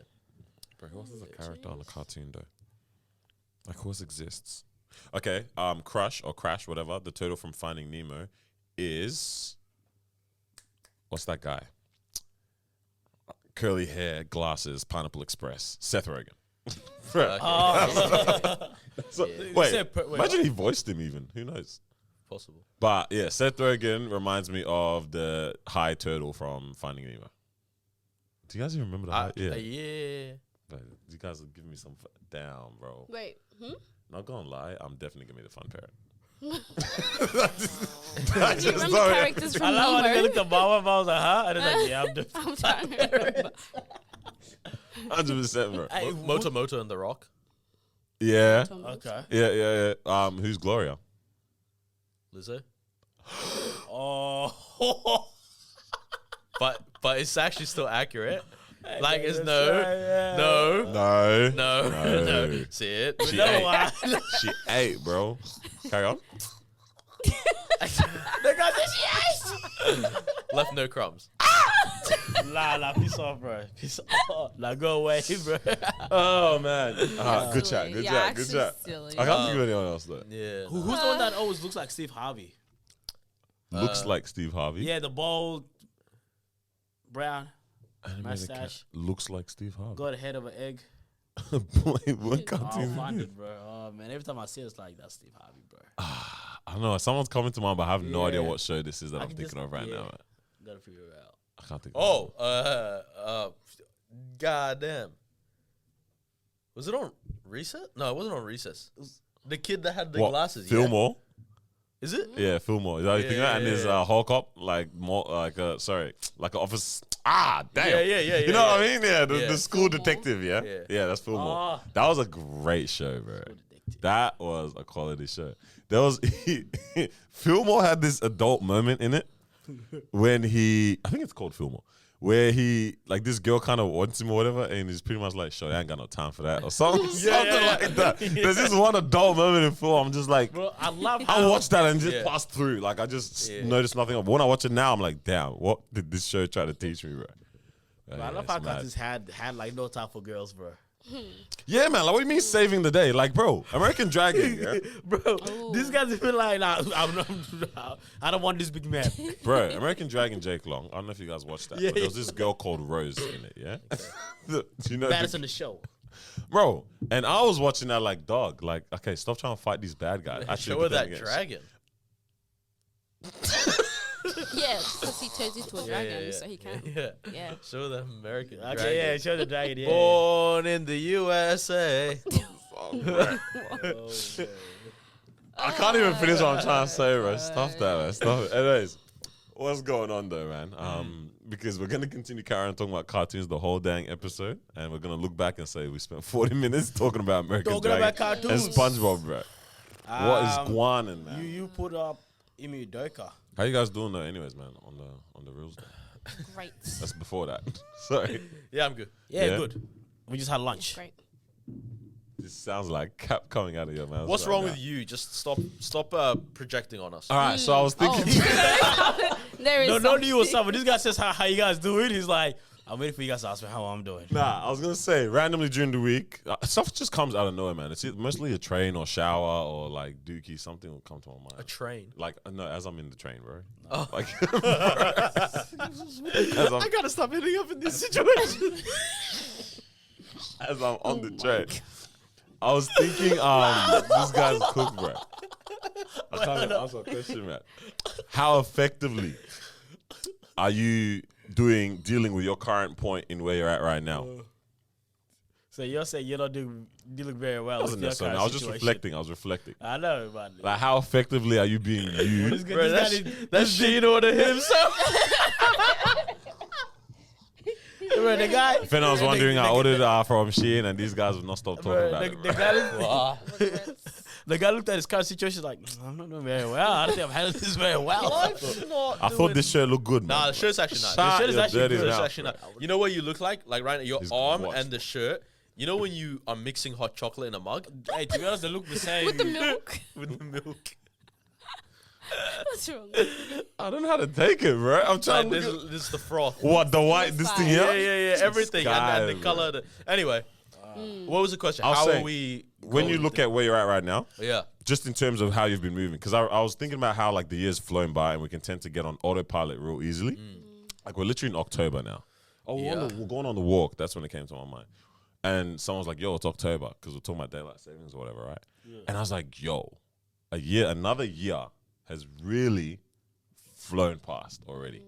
Bro, who else is a character on a cartoon though? Like who else exists? Okay, Crush or Crash, whatever. The turtle from Finding Nemo is what's that guy? Curly hair, glasses, Pineapple Express, Seth Rogen. Bro, so- Yeah. wait, wait, imagine he voiced him even. Who knows? Possible. But yeah, Seth Rogen reminds me of the high turtle from Finding Nemo. Do you guys even remember that? Yeah. But you guys are giving me some down, bro. Wait. Not gonna lie, I'm definitely gonna be the fun parent. Do you remember characters I from love when they Nemo? looked at Marwa. I was like, huh? And then like, yeah, I'm the. I'm trying to remember. 100%, bro. Hey, Moto and The Rock. Yeah. Okay. Yeah. Who's Gloria? Lizzo. Oh. But it's actually still accurate. Like it's that's no, right, yeah. no, No. no, No. no. See it? She No, ate. why? She ate, bro. Carry on. Left no crumbs. Nah, peace off, bro. Peace off. Nah, go away, bro. Oh man. Good chat. Good Yeah, chat. actually Good chat. silly. I can't think of anyone else though. Yeah. Who's the one that always looks like Steve Harvey? Looks like Steve Harvey. Yeah, the bald, brown, Animated cat. mustache, Looks like Steve Harvey. got a head of an egg. Boy, what I'll cartoon? find it, bro. Oh man, every time I see it, it's like that's Steve Harvey, bro. I don't know. Someone's coming to mind, but I have no idea Yeah. what show this is that I I'm can thinking just- of right yeah. now. Man. Gotta figure it out. I can't think. Goddamn. Was it on Recess? No, it wasn't on Recess. It was the kid that had the What? glasses. Fillmore. Yeah. Is it? Yeah, Fillmore. Is that what you think of that? And Yeah, his yeah. Hall Cop, like more like like an office. Damn. Yeah. You know what I mean? Yeah, Yeah. the school detective. Yeah, Yeah. yeah, that's Fillmore. Oh. That was a great show, bro. That was a quality show. There was Fillmore had this adult moment in it when I think it's called Fillmore, where he like this girl kind of wants him or whatever, and he's pretty much like, "Sure, I ain't got no time for that," or something, like that. There's this one adult moment in Fillmore. I'm just like, Bro, I love I how watched that and just Yeah. passed through. Like I just Yeah. noticed nothing. But when I watch it now, I'm like, damn, what did this show try to teach me, bro? I love how cartoons had like no time for girls, bro. Yeah, man. Like, what do you mean saving the day? Like, bro, American Dragon, yeah? Bro, Ooh. these guys have been like, nah, I don't want this big man. Bro, American Dragon Jake Long. I don't know if you guys watched that, Yeah, but there was this girl called Rose in it, yeah? Do you know Baddest on the show. bro, and I was watching that like, dog, like, okay, stop trying to fight these bad guys. Actually, Show her but then that again, dragon. Yeah, because he turns into a dragon, yeah. so he can. Yeah. Yeah. Show the American Okay, dragon. yeah, show the dragon. Yeah. Born in the USA. Oh, man. I can't even finish what I'm trying to say, bro. Stop that, man. Stop it. Anyways, what's going on though, man? Because we're gonna continue carrying on talking about cartoons the whole dang episode, and we're gonna look back and say we spent 40 minutes talking about American Talking Dragon about cartoons. and SpongeBob, bro. What is going on, man? You put up Imi Udoka. How you guys doing though? Anyways, man, on the reels. Though? Great. That's before that. Sorry, Yeah, I'm good. Yeah, Yeah. good. We just had lunch. Great. this sounds like cap coming out of your mouth. What's right wrong now. with you? Just stop projecting on us. All right, so I was thinking. There is No something. knew what's up. When this guy says how you guys doing, he's like, I'm waiting for you guys to ask me how I'm doing. Nah, I was gonna say randomly during the week, stuff just comes out of nowhere, man. It's mostly a train or shower or like dookie. Something will come to my A mind. train. Like no, as I'm in the train, bro. Oh. Like, as I'm, gotta stop hitting up in this situation. as I'm on the train, I was thinking, this guy's cook, bro. I can't even answer a question, man. How effectively are you dealing with your current point in where you're at right now? So you're saying you're not dealing very well. I wasn't with your necessarily. current I was just situation. reflecting. I was reflecting. I know, but Like, how effectively are you being this used? guy, Bro, this guy that's Gene order himself. bro, the guy. If anyone was wondering, I ordered from Shein, and these guys would not stop talking Bro, about the, it. the, Bro. guy the guy looked at his current situation like, I'm not doing very well. I don't think I'm handling this very well. I thought this shirt looked good, man. Nah, the shirt's actually nice. The shirt is You're actually dirty good. It's now, actually bro. not. You know what you look like? Like right now, your He's arm watched. and the shirt. You know when you are mixing hot chocolate in a mug Hey, to be honest, they look the same. With the milk. with the milk? What's wrong? I don't know how to take it, bro. I'm trying Like, to look this is the froth. at what the white this thing Yeah, here. Yeah, everything and the Guys, color. Anyway, what was the question? I was How saying, are we? When you going look with at where you're at right now, yeah, just in terms of how you've been moving, because I was thinking about how like the years flown by and we can tend to get on autopilot real easily. Like we're literally in October now. Oh, we're going on the walk. That's when it came to my mind. And someone was like, "Yo, it's October," because we're talking about daylight savings or whatever, right? And I was like, "Yo, another year has really flown past already."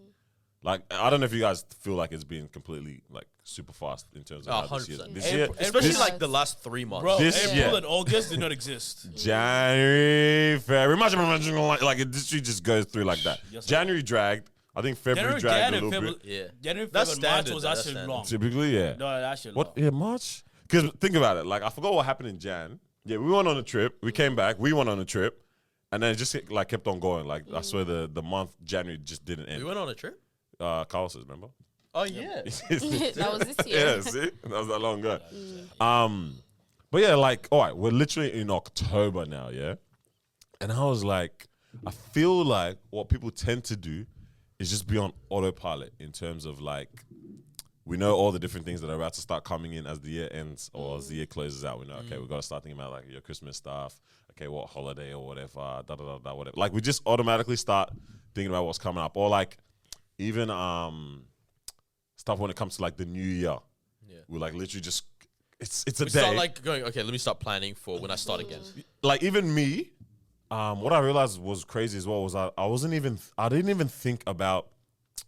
Like I don't know if you guys feel like it's been completely like super fast in terms of how this year. 100%. This year, especially This- like the last 3 months. Bro, This- April yeah. and August did not exist. January, February, March, like it literally just goes through like that. Yes, sir. January dragged. I think February dragged a little bit. Yeah. January, That's February, March standard, was though, that's actually standard. long. Typically, yeah. No, actually What? long. Yeah, March. Because think about it. Like I forgot what happened in Jan. Yeah, we went on a trip. We came back. We went on a trip, and then it just like kept on going. Like I swear the month January just didn't end. We went on a trip. Carl says, remember? Oh yeah. That was this year. Yeah, see, that was that long ago. But yeah, like, all right, we're literally in October now, yeah. And I was like, I feel like what people tend to do is just be on autopilot in terms of like, we know all the different things that are about to start coming in as the year ends or as the year closes out. We know, okay, we've got to start thinking about like your Christmas stuff. Okay, what holiday or whatever, whatever. Like we just automatically start thinking about what's coming up, or like even stuff when it comes to like the new year. Yeah. We like literally just it's a We day. start like going. Okay, let me start planning for when I start again. Like even me, what I realized was crazy as well was I didn't even think about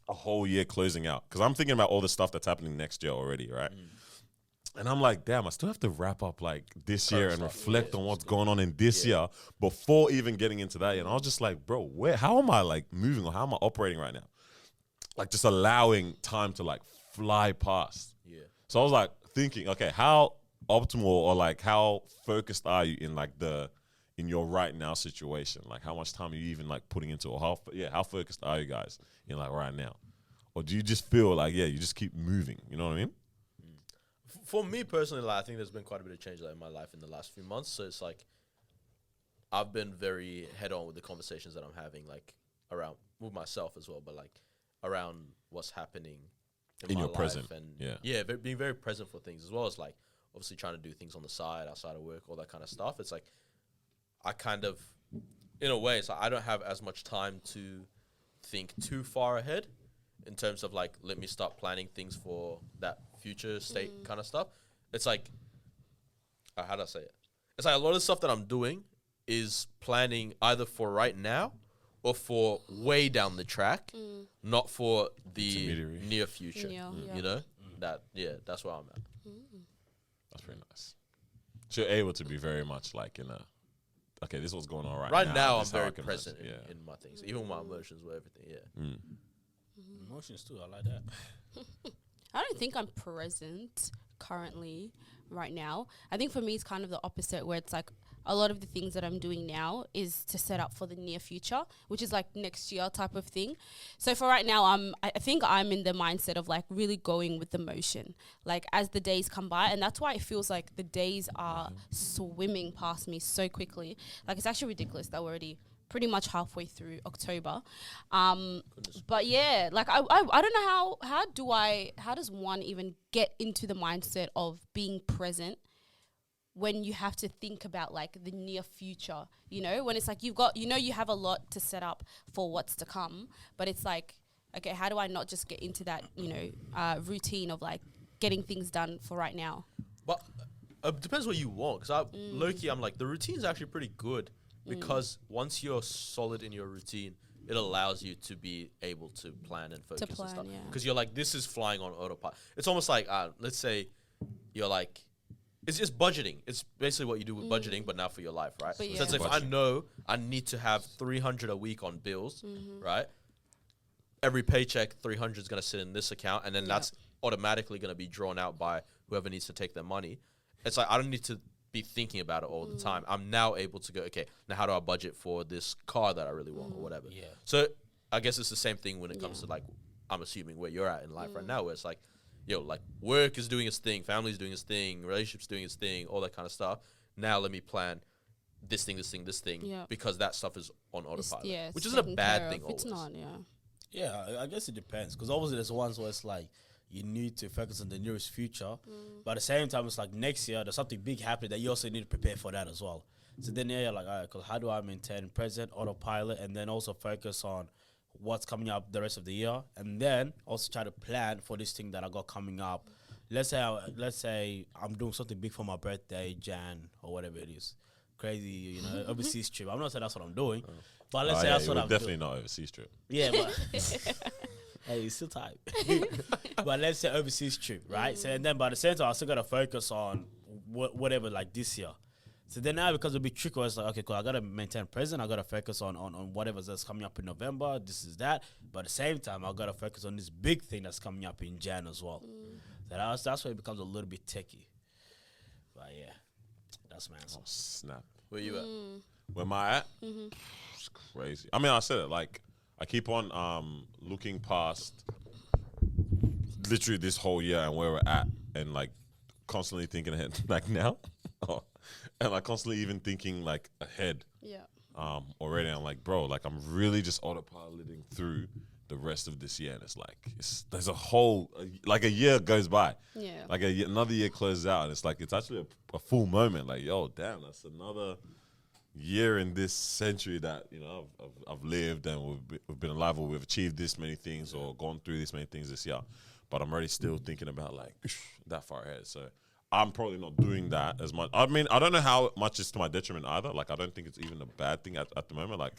a whole year closing out because I'm thinking about all the stuff that's happening next year already, right? And I'm like, damn, I still have to wrap up like this year and stuff, reflect yeah, on what's going on in this year before even getting into that. And I was just like, bro, how am I like moving or how am I operating right now? Like just allowing time to like fly past. Yeah. So I was like thinking, okay, how optimal or like how focused are you in like in your right now situation? Like how much time are you even like putting into it? Or how focused are you guys in like right now? Or do you just feel like, you just keep moving? You know what I mean? For me personally, like, I think there's been quite a bit of change like, in my life in the last few months. So it's like I've been very head on with the conversations that I'm having, like around with myself as well, but like around what's happening In my your life present, and yeah. being very present for things as well as like obviously trying to do things on the side, outside of work, all that kind of stuff. It's like I kind of, in a way, it's like I don't have as much time to think too far ahead in terms of like, let me start planning things for that future state kind of stuff. It's like, how do I say it? It's like a lot of the stuff that I'm doing is planning either for right now or for way down the track, not for the Intermediary. near future. Yeah, yeah. You know, that's where I'm at. That's pretty nice. So you're able to be very much like in a, okay, this is what's going on Right now. now, I'm this is how I very can present manage it. in my things, even my emotions, with everything. Yeah. Emotions too. I like that. I don't think I'm present currently right now. I think for me it's kind of the opposite, where it's like a lot of the things that I'm doing now is to set up for the near future, which is like next year type of thing. So for right now, I think I'm in the mindset of like really going with the motion, like as the days come by. And that's why it feels like the days are swimming past me so quickly. Like it's actually ridiculous that we're already pretty much halfway through October. But yeah, like I don't know how does one even get into the mindset of being present when you have to think about like the near future, you know, when it's like you've got, you know, you have a lot to set up for what's to come, but it's like, okay, how do I not just get into that, you know, routine of like getting things done for right now? But depends what you want. Because low-key, I'm like, the routine's actually pretty good because once you're solid in your routine, it allows you to be able to plan and focus plan, and stuff. yeah. Because you're like, this is flying on autopilot. It's almost like, let's say you're like, it's just budgeting. It's basically what you do with budgeting, but now for your life, right? But So it's yeah. if I know I need to have 300 a week on bills, right? Every paycheck, 300 is going to sit in this account, and then that's automatically going to be drawn out by whoever needs to take their money. It's like I don't need to be thinking about it all the time. I'm now able to go, okay, now how do I budget for this car that I really want or whatever? Yeah. So I guess it's the same thing when it comes to like, I'm assuming where you're at in life right now, where it's like, yo, like work is doing its thing, family's doing its thing, relationships doing its thing, all that kind of stuff. Now let me plan this thing, because that stuff is on autopilot, which isn't a bad thing always. It's not, Yeah, I guess it depends. Because obviously there's ones where it's like you need to focus on the nearest future. But at the same time, it's like next year, there's something big happening that you also need to prepare for that as well. So then you're like, all right, because how do I maintain present, autopilot, and then also focus on what's coming up the rest of the year, and then also try to plan for this thing that I got coming up. Let's say I'm doing something big for my birthday, Jan, or whatever it is. Crazy, you know, overseas trip. I'm not saying that's what I'm doing, but let's say that's what I'm definitely doing. not overseas trip. Yeah, but hey, it's still tight. But let's say overseas trip, right? So and then by the same time, I still gotta focus on whatever like this year. So then now because it'll be tricky, it's like, okay, cool, I got to maintain present. I got to focus on whatever's that's coming up in November. This is that. But at the same time, I got to focus on this big thing that's coming up in Jan as well. So that's where it becomes a little bit techie. But yeah, that's my answer. Oh, snap. Where you at? Where am I at? It's crazy. I mean, I said it, like, I keep on looking past literally this whole year and where we're at and, like, constantly thinking ahead. Like, now? And like constantly even thinking like ahead. Yeah. Already I'm like, bro, like I'm really just autopiloting through the rest of this year, and it's like there's a whole like a year goes by. Yeah. Like another year closes out, and it's like it's actually a full moment. Like, yo, damn, that's another year in this century that you know I've lived and we've been alive, or we've achieved this many things or gone through this many things this year. But I'm already still thinking about like that far ahead. So I'm probably not doing that as much. I mean, I don't know how much it's to my detriment either. Like, I don't think it's even a bad thing at the moment. Like,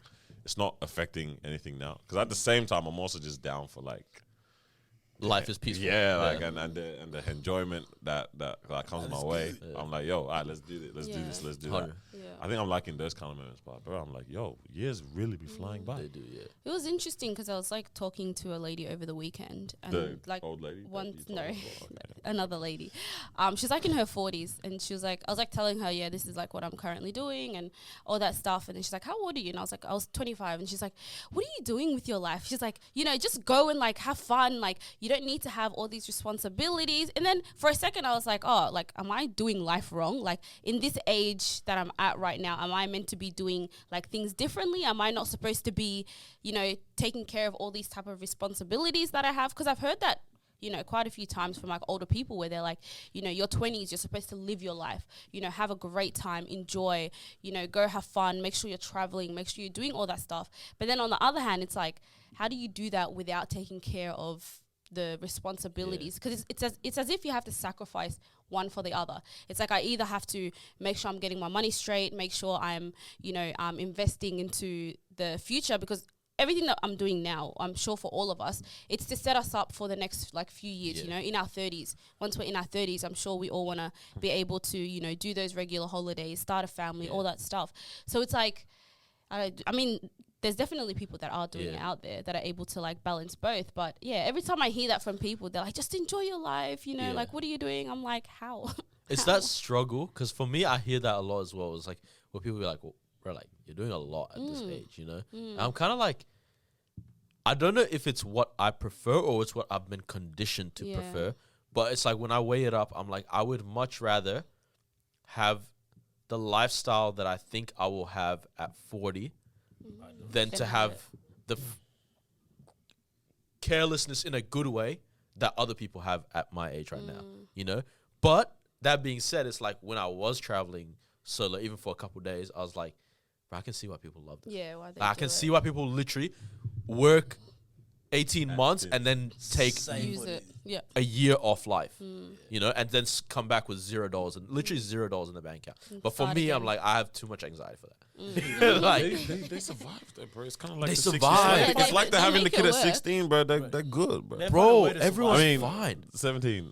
it's not affecting anything now. Because at the same time, I'm also just down for, like... Life is peaceful. Yeah, like, and the enjoyment that comes my way. Yeah. I'm like, yo, all right, let's do this. Let's do this. Let's do that. Yeah. I think I'm liking those kind of moments. But, bro, I'm like, yo, years really be flying by. They do, yeah. It was interesting because I was like talking to a lady over the weekend, and The like old lady? another lady. She's like in her 40s, and she was like, I was like telling her, yeah, this is like what I'm currently doing and all that stuff. And then she's like, how old are you? And I was like, I was 25. And she's like, what are you doing with your life? She's like, you know, just go and like have fun. Like, you don't need to have all these responsibilities. And then for a second I was like, oh, like, am I doing life wrong? Like, in this age that I'm at right now, am I meant to be doing like things differently? Am I not supposed to be, you know, taking care of all these type of responsibilities that I have? Because I've heard that, you know, quite a few times from like older people where they're like, you know, your 20s, you're supposed to live your life, you know, have a great time, enjoy, you know, go have fun, make sure you're traveling, make sure you're doing all that stuff. But then on the other hand, it's like, how do you do that without taking care of the responsibilities? Because it's as if you have to sacrifice one for the other. It's like I either have to make sure I'm getting my money straight, make sure I'm, you know, investing into the future, because everything that I'm doing now, I'm sure for all of us, it's to set us up for the next like few years, you know, in our 30s. Once we're in our 30s, I'm sure we all want to be able to, you know, do those regular holidays, start a family, all that stuff. So it's like, I mean, there's definitely people that are doing it out there that are able to like balance both. But yeah, every time I hear that from people, they're like, just enjoy your life, you know, like, what are you doing? I'm like, how? It's that struggle, because for me, I hear that a lot as well. It's like, where people be like, well, bro, like, you're doing a lot at this age, you know? And I'm kind of like, I don't know if it's what I prefer or it's what I've been conditioned to prefer. But it's like, when I weigh it up, I'm like, I would much rather have the lifestyle that I think I will have at 40 than to have the carelessness in a good way that other people have at my age right now, you know? But that being said, it's like when I was traveling solo, even for a couple of days, I was like, bro, I can see why people love this. Yeah, why they I can see why people literally work 18 months and then take use it. Yeah. a year off life, you know, and then come back with $0 and literally $0 in the bank account. But for Start me, again. I'm like, I have too much anxiety for that. Like they survived that, bro. It's kind of like They the 60s. survived. Yeah, It's they- like they're they having the make kid it at work. 16, bro. They're good, bro. They Bro, find a way to everyone's survive. I mean, fine. 17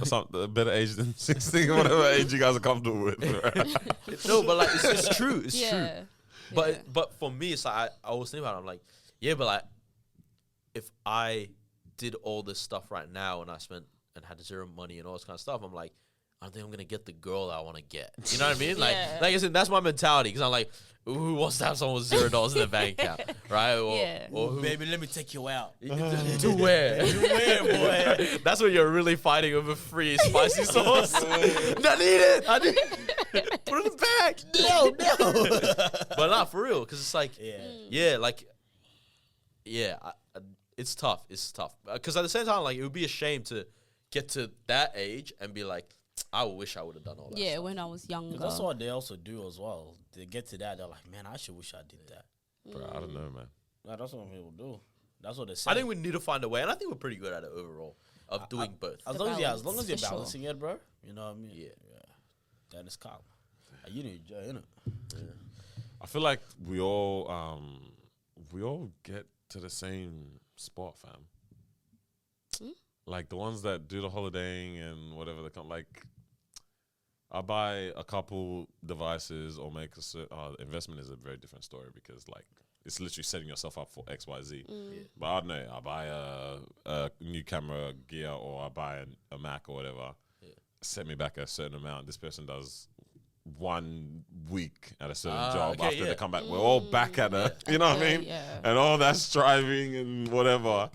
or something, a better age than 16 or whatever age you guys are comfortable with. No, but like, it's true. It's true. Yeah. But for me, it's like, I always think about it. I'm like, yeah, but like, if I did all this stuff right now and I spent and had zero money and all this kind of stuff, I'm like, I don't think I'm gonna get the girl I want to get. You know what I mean? Like I said, that's my mentality, because I'm like, who wants to have someone with $0 in their bank account, right? Or who, Baby, let me take you out. to where? boy. That's when you're really fighting over free spicy sauce. I need it. I need it. Put it in the bag. No. But not for real, because it's like, it's tough. It's tough. Because at the same time, like, it would be a shame to get to that age and be like, I wish I would have done all that. Yeah, stuff. when I was younger. That's what they also do as well. They get to that, they're like, man, I should wish I did that. Bro, I don't know, man. Nah, that's what people do. That's what they say. I think we need to find a way, and I think we're pretty good at it overall, of doing both. as The long as balance, you're for sure. balancing it, bro. You know what I mean? Yeah. Then it's calm. You need to enjoy, innit? I feel like we all get to the same spot, fam. Like the ones that do the holidaying and whatever they come, like I buy a couple devices or make investment is a very different story, because like it's literally setting yourself up for XYZ. But I don't know, I buy a new camera gear or I buy a Mac or whatever, set me back a certain amount. This person does 1 week at a certain job. okay, After they come back, we're all back at a, you know what I mean? Yeah. And all that striving and whatever.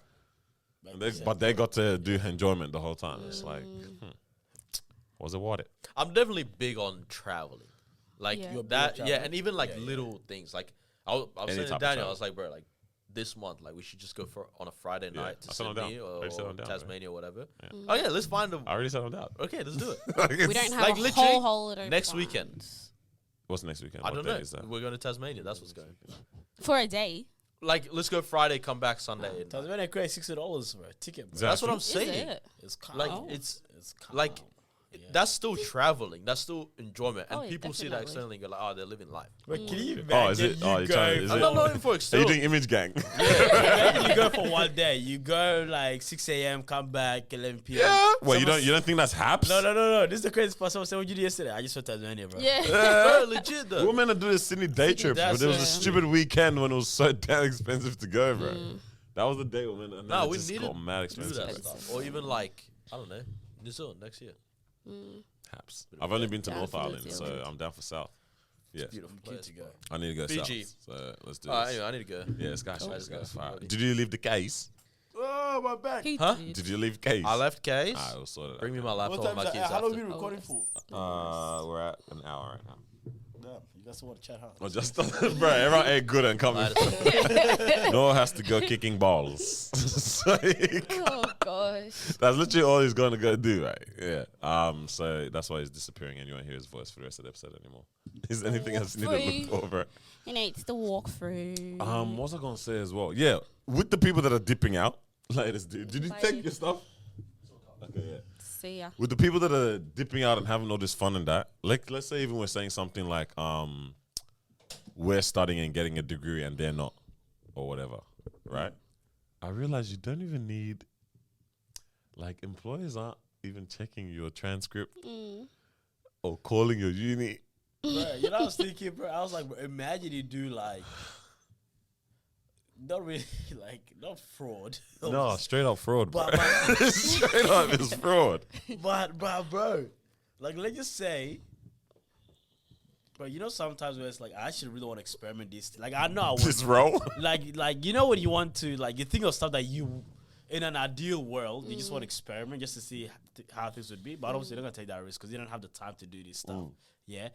But they got to do enjoyment the whole time. It's like, was it worth it? I'm definitely big on traveling, like Yeah. You're big on that. Yeah, traveling? and even like little things. Like I was Any saying to type of Daniel, I travel. was like, bro, like this month, like we should just go for on a Friday Yeah, night I to said I'm Sydney down. I or already said I'm down, bro. Tasmania or whatever. Oh yeah, let's find them. I already settled out. Okay, let's do it. We don't have like a literally whole holiday next planned. weekend. What's next weekend? I What don't day know. is that? We're going to Tasmania. That's what's going. For a day. Like, let's go Friday, come back Sunday. And Tasmania crazy $60 for a ticket, bro. that's what I'm Is saying. it? It's calm. Like Oh. it's calm. like that's still traveling. That's still enjoyment, and Oh, yeah, people see that definitely. externally and go like, "Oh, they're living life." But can you imagine Oh, is it? Oh, you you're go trying to- is I'm it- not looking for Are you external. doing image gang? Imagine you go for 1 day. You go like 6 a.m., come back 11 p.m. Yeah. Well, Someone- you don't think that's haps? No. This is the craziest part. Someone said, what you did yesterday? I just went to Tasmania, bro. Yeah. Bro, legit We though. were meant to do this Sydney day trip, but That's there was a it. stupid weekend when it was so damn expensive to go, bro. That was the day we went, and then No, it we just need got to mad do expensive. that expensive. stuff, or even like I don't know, New Zealand next year. Haps. I've only been to Down North for New Island, so Zealand. I'm down for South. Yes, Beautiful Good place. to go. I need to go Fiji. south. So let's do Alright, this. anyway, I need to go. Yeah, it's guys. Let's go. Fire. Did you leave the case? Oh, my back. He Huh? did. Did you leave case? I left case. Alright, we'll sort it Bring out. me my laptop What and my time kids is How long after. we recording for? We're at an hour right now. Damn, you guys want to chat, huh? Well, just bro, everyone ate good and coming. Alright, Noah has to go kicking balls. So Oh, gosh. gosh. That's literally all he's going to go do, right? Yeah. So that's why he's disappearing, and you won't hear his voice for the rest of the episode anymore. Is there anything else you need to look over? He needs to walk through. What was I gonna say as well? Yeah, with the people that are dipping out, like this dude. Did you Bye. take your stuff? Okay, yeah. See ya. With the people that are dipping out and having all this fun and that, like let's say even we're saying something like we're studying and getting a degree and they're not, or whatever, right? I realize you don't even need, like, employers aren't even checking your transcript or calling your uni. Bro, you know what I was thinking, bro? I was like, bro, imagine you do like, not really, like, not fraud. No, straight up fraud, bro. But- Straight up, it's fraud. But bro, like, let's just say, bro, you know, sometimes where it's like, I actually really want to experiment this. Like, I know I want, This role. like, you know, when you want to, like, you think of stuff that you, in an ideal world, you just want to experiment just to see how things would be. But obviously, you're not gonna take that risk because you don't have the time to do this stuff. Yeah,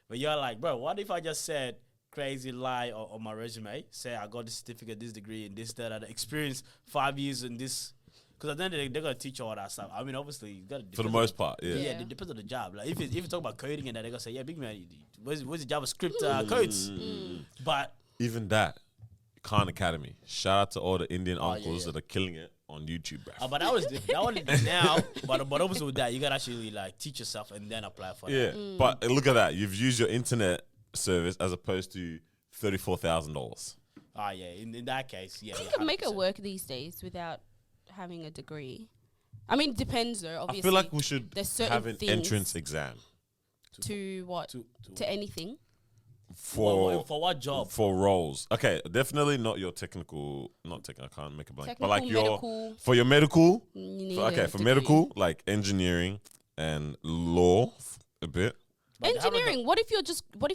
but you're like, bro, what if I just said crazy lie on my resume? Say I got this certificate, this degree, and this, that, experience 5 years in this. Because at the end of the day, they're gonna teach you all that stuff. I mean, obviously, you gotta For the most part, yeah. yeah, it depends on the job. Like if you talk about coding and that, they're gonna say, yeah, big man, where's the JavaScript codes? But Even that, Khan Academy. Shout out to all the Indian yeah, uncles yeah. that are killing it on YouTube, bro. but that was that one now. But obviously with that, you gotta actually like teach yourself and then apply for Yeah, that. but look at that. You've used your internet service as opposed to $34,000. Ah, yeah. In that case, yeah. You yeah, can make it 100%. work these days without having a degree. I mean, depends though. Obviously, I feel like we should there's certain have an things entrance exam to what to anything. for For what job? for roles. Okay, definitely not your technical. Not technical. I can't make a blank. Technical, but like your medical. for your medical. You need For a degree. medical, like engineering and law, a bit. But they haven't Engineering. What if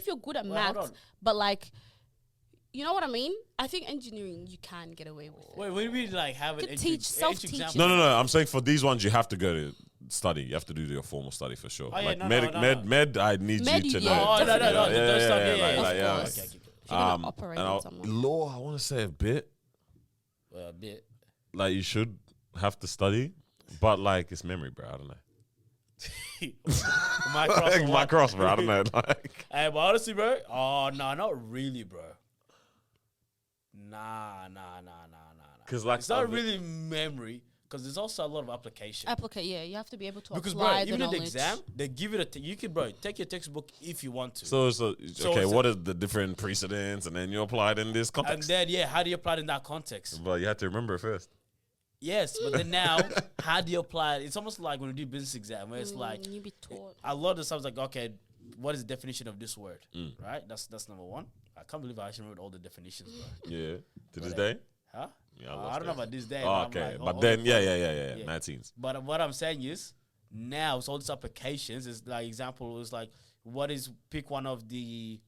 you're good at Wait, hold maths, on. but like, you know what I mean? I think engineering you can get away with it. Wait, when we like have an To teach, self-teaching. No. I'm saying for these ones, you have to go to study. You have to do your formal study for sure. Oh, yeah, like no, med, no, med, no. med. I need Med, you to yeah, know. Oh, no, definitely. those stuff, yeah, like, yeah, like, of yeah. course. Okay. If you're gonna operate and on someone. law, I want to say a bit. A bit. Like you should have to study, but like it's memory, bro. I don't know. My cross. or My what? cross, bro. I don't know. Like, Hey, but honestly, bro. Oh no, not really, bro. Nah. because like It's not really memory because there's also a lot of application. Yeah, you have to be able to Because apply bro, the even in knowledge. the exam, they give it you can take your textbook if you want to. So So okay. it's What is the different precedents, and then you apply it in this and context? then how do you apply it in that context? But you have to remember it first. Yes, but then now how do you apply it? It's almost like when you do business exam where it's like you be taught. a lot of the stuff is like, okay, what is the definition of this word? Right? That's number one. I can't believe I actually remembered all the definitions, bro. Yeah. To this day. Huh? Yeah, I I lost don't know it. about this day. Oh, I'm okay, like, but all then the- yeah. Yeah. 19s. But what I'm saying is now it's all these applications. Is like example is like pick one of the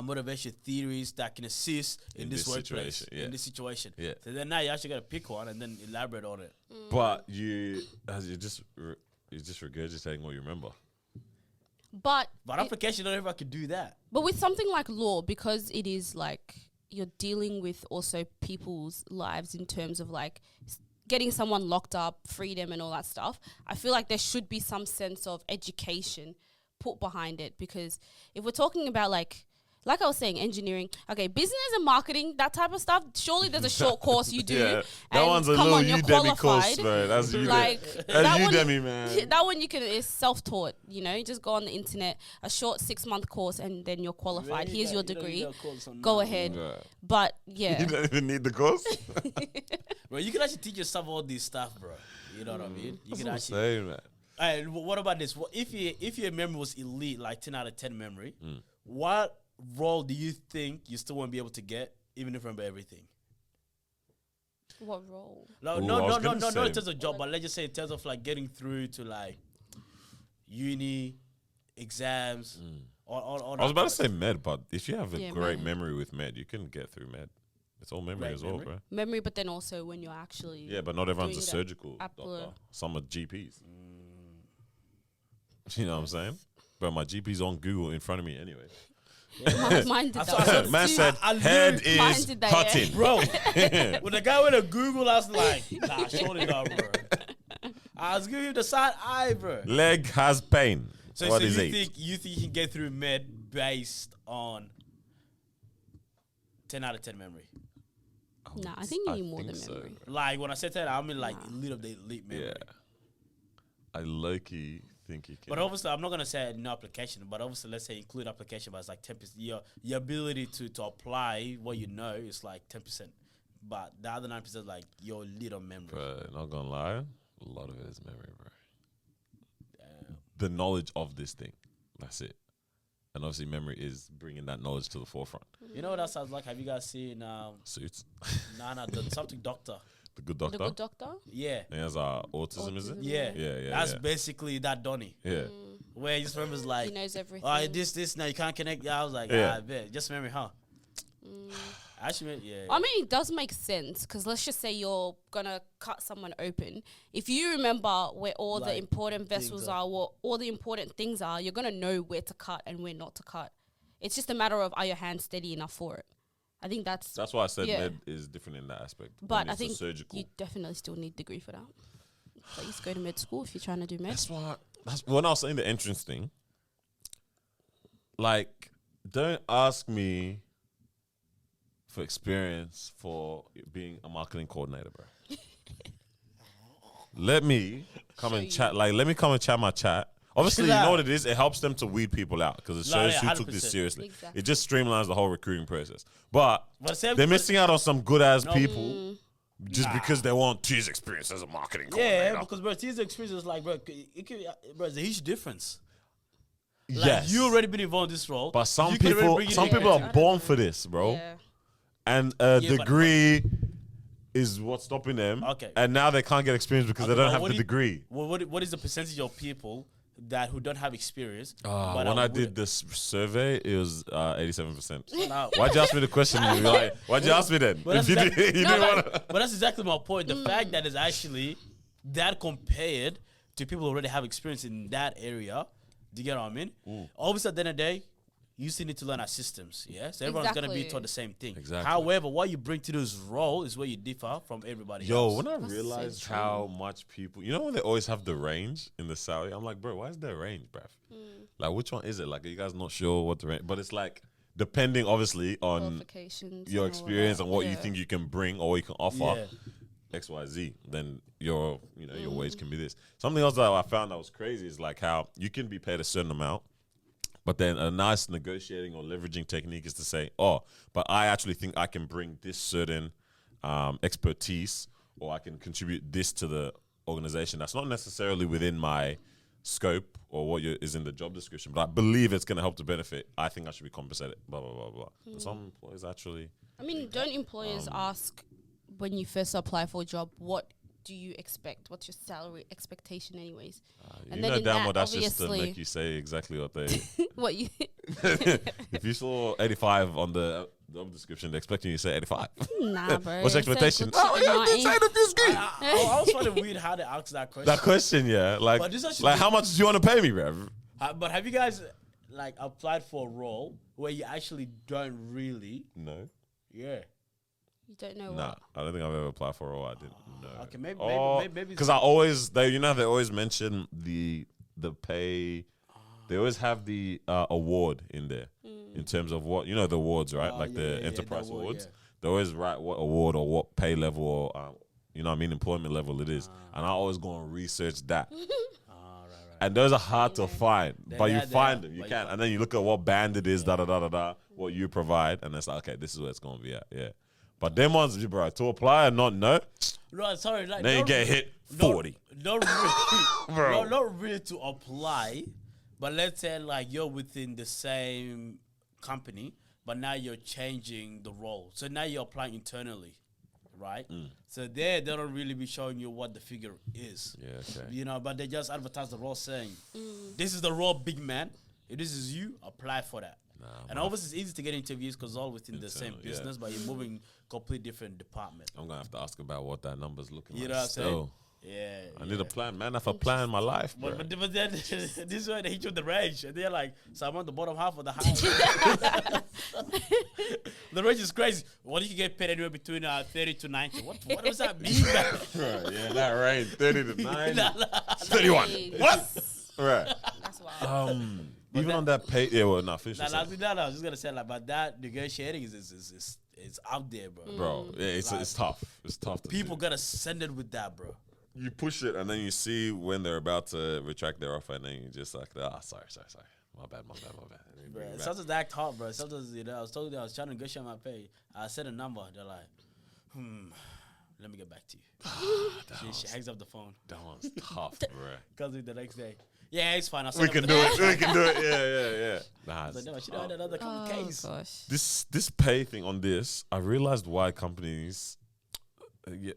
motivation theories that can assist in this workplace situation, yeah. in this situation. Yeah. So then now you actually got to pick one and then elaborate on it. But you're just regurgitating what you remember. But But application, not everyone can do that. But with something like law, because it is like you're dealing with also people's lives in terms of like getting someone locked up, freedom and all that stuff, I feel like there should be some sense of education put behind it. Because if we're talking about like I was saying, engineering, okay, business and marketing, that type of stuff, surely there's a short course you do. Yeah, that and one's a come little on, you're Udemy course, qualified. bro. That's Udemy. Like That's one, Udemy, man. that one is self-taught. You know, you just go on the internet, a short 6-month course, and then you're qualified. Really, Here's your you don't degree. need a course on Go that. ahead. Yeah. But You yeah, don't even need the course. Bro, you can actually teach yourself all this stuff, bro. You know what I mean? You That's can what I'm actually. saying, man. Alright, what about this? What if your memory was elite, like 10 out of 10 memory? What role do you think you still won't be able to get, even if you remember everything? what role? No, Ooh, no, I was no, no, gonna no, say- not in terms of job, but let's just say in terms of like getting through to like uni, exams, or I was about to say med, but if you have a Yeah, great med. memory with med, you can get through med. It's all memory Great as well, memory. bro. Memory, but then also when you're actually Yeah, but not everyone's a Doing that surgical apple- doctor. Some are GPs. You know what I'm saying? Bro, my GP's on Google in front of me anyway. Mine did I that. saw- Man Dude, said, I head literally- Mine is did that, yeah. cutting. bro. When the guy went to Google, I was like, nah, surely not, bro. I was giving him the side eye, bro. Leg has pain. So, What so is you 8? think you can get through med based on 10 out of 10 memory? Nah, I think you need more think than so. memory. Like when I said that, I mean like little bit elite memory. Yeah. I low-key think you can. But obviously, I'm not gonna say no application. But obviously, let's say include application, but it's like 10%. Your ability to apply what you know is like 10%. But the other 9% like your little memory. Bro, not gonna lie, a lot of it is memory, bro. Damn. The knowledge of this thing, that's it. And obviously, memory is bringing that knowledge to the forefront. You know what that sounds like? Have you guys seen Suits. something doctor? The Good The Doctor. Good Doctor? Yeah. And he has autism, is it? Yeah. Yeah. That's yeah. basically that Donnie. Yeah. Where he just remembers like, He knows everything. oh, this, now you can't connect. Yeah, I was like, Yeah. I bet. Just memory, huh? Actually, yeah. I mean, it does make sense because let's just say you're gonna cut someone open. If you remember where all the Like, important vessels things are, what all the important things are, you're gonna know where to cut and where not to cut. It's just a matter of are your hands steady enough for it. I think that's That's why I said Yeah. med is different in that aspect. but When I it's the think surgical. you definitely still need degree for that. But you just go to med school if you're trying to do med. That's why. That's when I was saying the entrance thing. Like, don't ask me for experience for being a marketing coordinator, bro. Let me come Show and you. chat. Like, let me come and chat my chat. Obviously, you Chill know out. what it is. It helps them to weed people out because it No, shows yeah, who took this 100%. seriously. Exactly. It just streamlines the whole recruiting process. But But same- they're missing out on some good ass No. people just because they want 2 years experience as a marketing coordinator. Yeah, because bro, his experience is like, bro, it's a huge difference. Like, yes, you already been involved in this role, But some you can already people, bring it some in. people I are don't born know. for this, bro. Yeah. And but- degree is what's stopping them. Okay. And now they can't get experience because they Okay, don't but have what the do you- degree. What is the percentage of people who don't have experience? When I did this survey, it was 87%. No. Why'd you ask me the question? Why'd you ask me then? But If you, that's did, you No, didn't but- want to. But that's exactly my point. The fact that it's actually that compared to people who already have experience in that area. Do you get what I mean? Obviously, at the end of the day, you still need to learn our systems. Yeah, so everyone's gonna be Exactly. taught the same thing. Exactly. However, what you bring to this role is where you differ from everybody Yo, else. when I so realized true. how much people, when they always have the range in the salary, I'm like, bro, why is there a range, bruv? Like, which one is it? Like, are you guys not sure what the range? But it's like, depending, obviously, on Qualifications your and all experience that. and what you Yeah. think you can bring or what you can offer, Yeah. XYZ, then your wage can be this. Something else that I found that was crazy is like how you can be paid a certain amount, but then a nice negotiating or leveraging technique is to say, but I actually think I can bring this certain expertise or I can contribute this to the organization that's not necessarily within my scope or what is in the job description, but I believe it's going to help to benefit. I think I should be compensated, blah, blah, blah, blah. And some employees actually... I mean, don't employers ask when you first apply for a job, what do you expect? What's your salary expectation, anyways? you know in damn that, well that's just to obviously- make you say exactly what they... What you? If you saw 85 on the job description, they're expecting you to say 85. Nah, bro. What's Say expectation? good shit at 90. I was finding weird how they ask that question. That question, yeah. Like, But this actually- like how much do you want to pay me, bruv? But have you guys like applied for a role where you actually don't really? No. Yeah. You don't know Nah, what. I don't think I've ever applied for a role I didn't know. Okay, maybe Because I always, they always mention the pay. They always have the award in there in terms of what, the awards, right? Like the enterprise the award, awards. yeah. They always write what award or what pay level or, employment level it is. And I always go and research that. Right. And those are hard to find, but you they find are, them. You but can, and then you look at what band it is, what you provide, and it's like, okay, this is where it's gonna be at, yeah. But them ones, bro, to apply and not know, No, sorry. Like, then you not get re- hit not- 40. Not really, Bro. not really to apply, but let's say like you're within the same company, but now you're changing the role. So now you're applying internally, right? So they don't really be showing you what the figure is. Yeah, okay. But they just advertise the role saying, this is the role, big man. If this is you, apply for that. And obviously it's easy to get interviews because all within the same Internal, yeah. business, but you're moving completely different department. I'm gonna have to ask about what that number's looking You like. know what I'm saying? Still. Yeah. I need a plan, man. If I plan my life, bro. But then this is where they hit you with the range, and they're like, so I'm on the bottom half of the high. The range is crazy. What if you get paid anywhere between 30 to 90? What does that mean? Right, yeah, that range, 30 to 90. Nah. 31. Jeez. What? Right. That's wild. Even on that pay, yeah, well, finish No, this. I was just gonna say like, but that negotiating is out there, bro. Bro, yeah, it's tough. It's tough to People do. gotta send it with that, bro. You push it, and then you see when they're about to retract their offer, and then you just like, sorry. My bad. And then you bring it back. Sometimes they act hard, bro. Sometimes, I was told I was trying to negotiate my pay. I said a number. They're like, let me get back to you. She hangs up the phone. That one's tough, bro. Comes in the next day. Yeah, it's fine. We can do it. We can do it. Yeah. Nah, I was like, no, I should have had another case. Gosh. this pay thing on this, I realized why companies.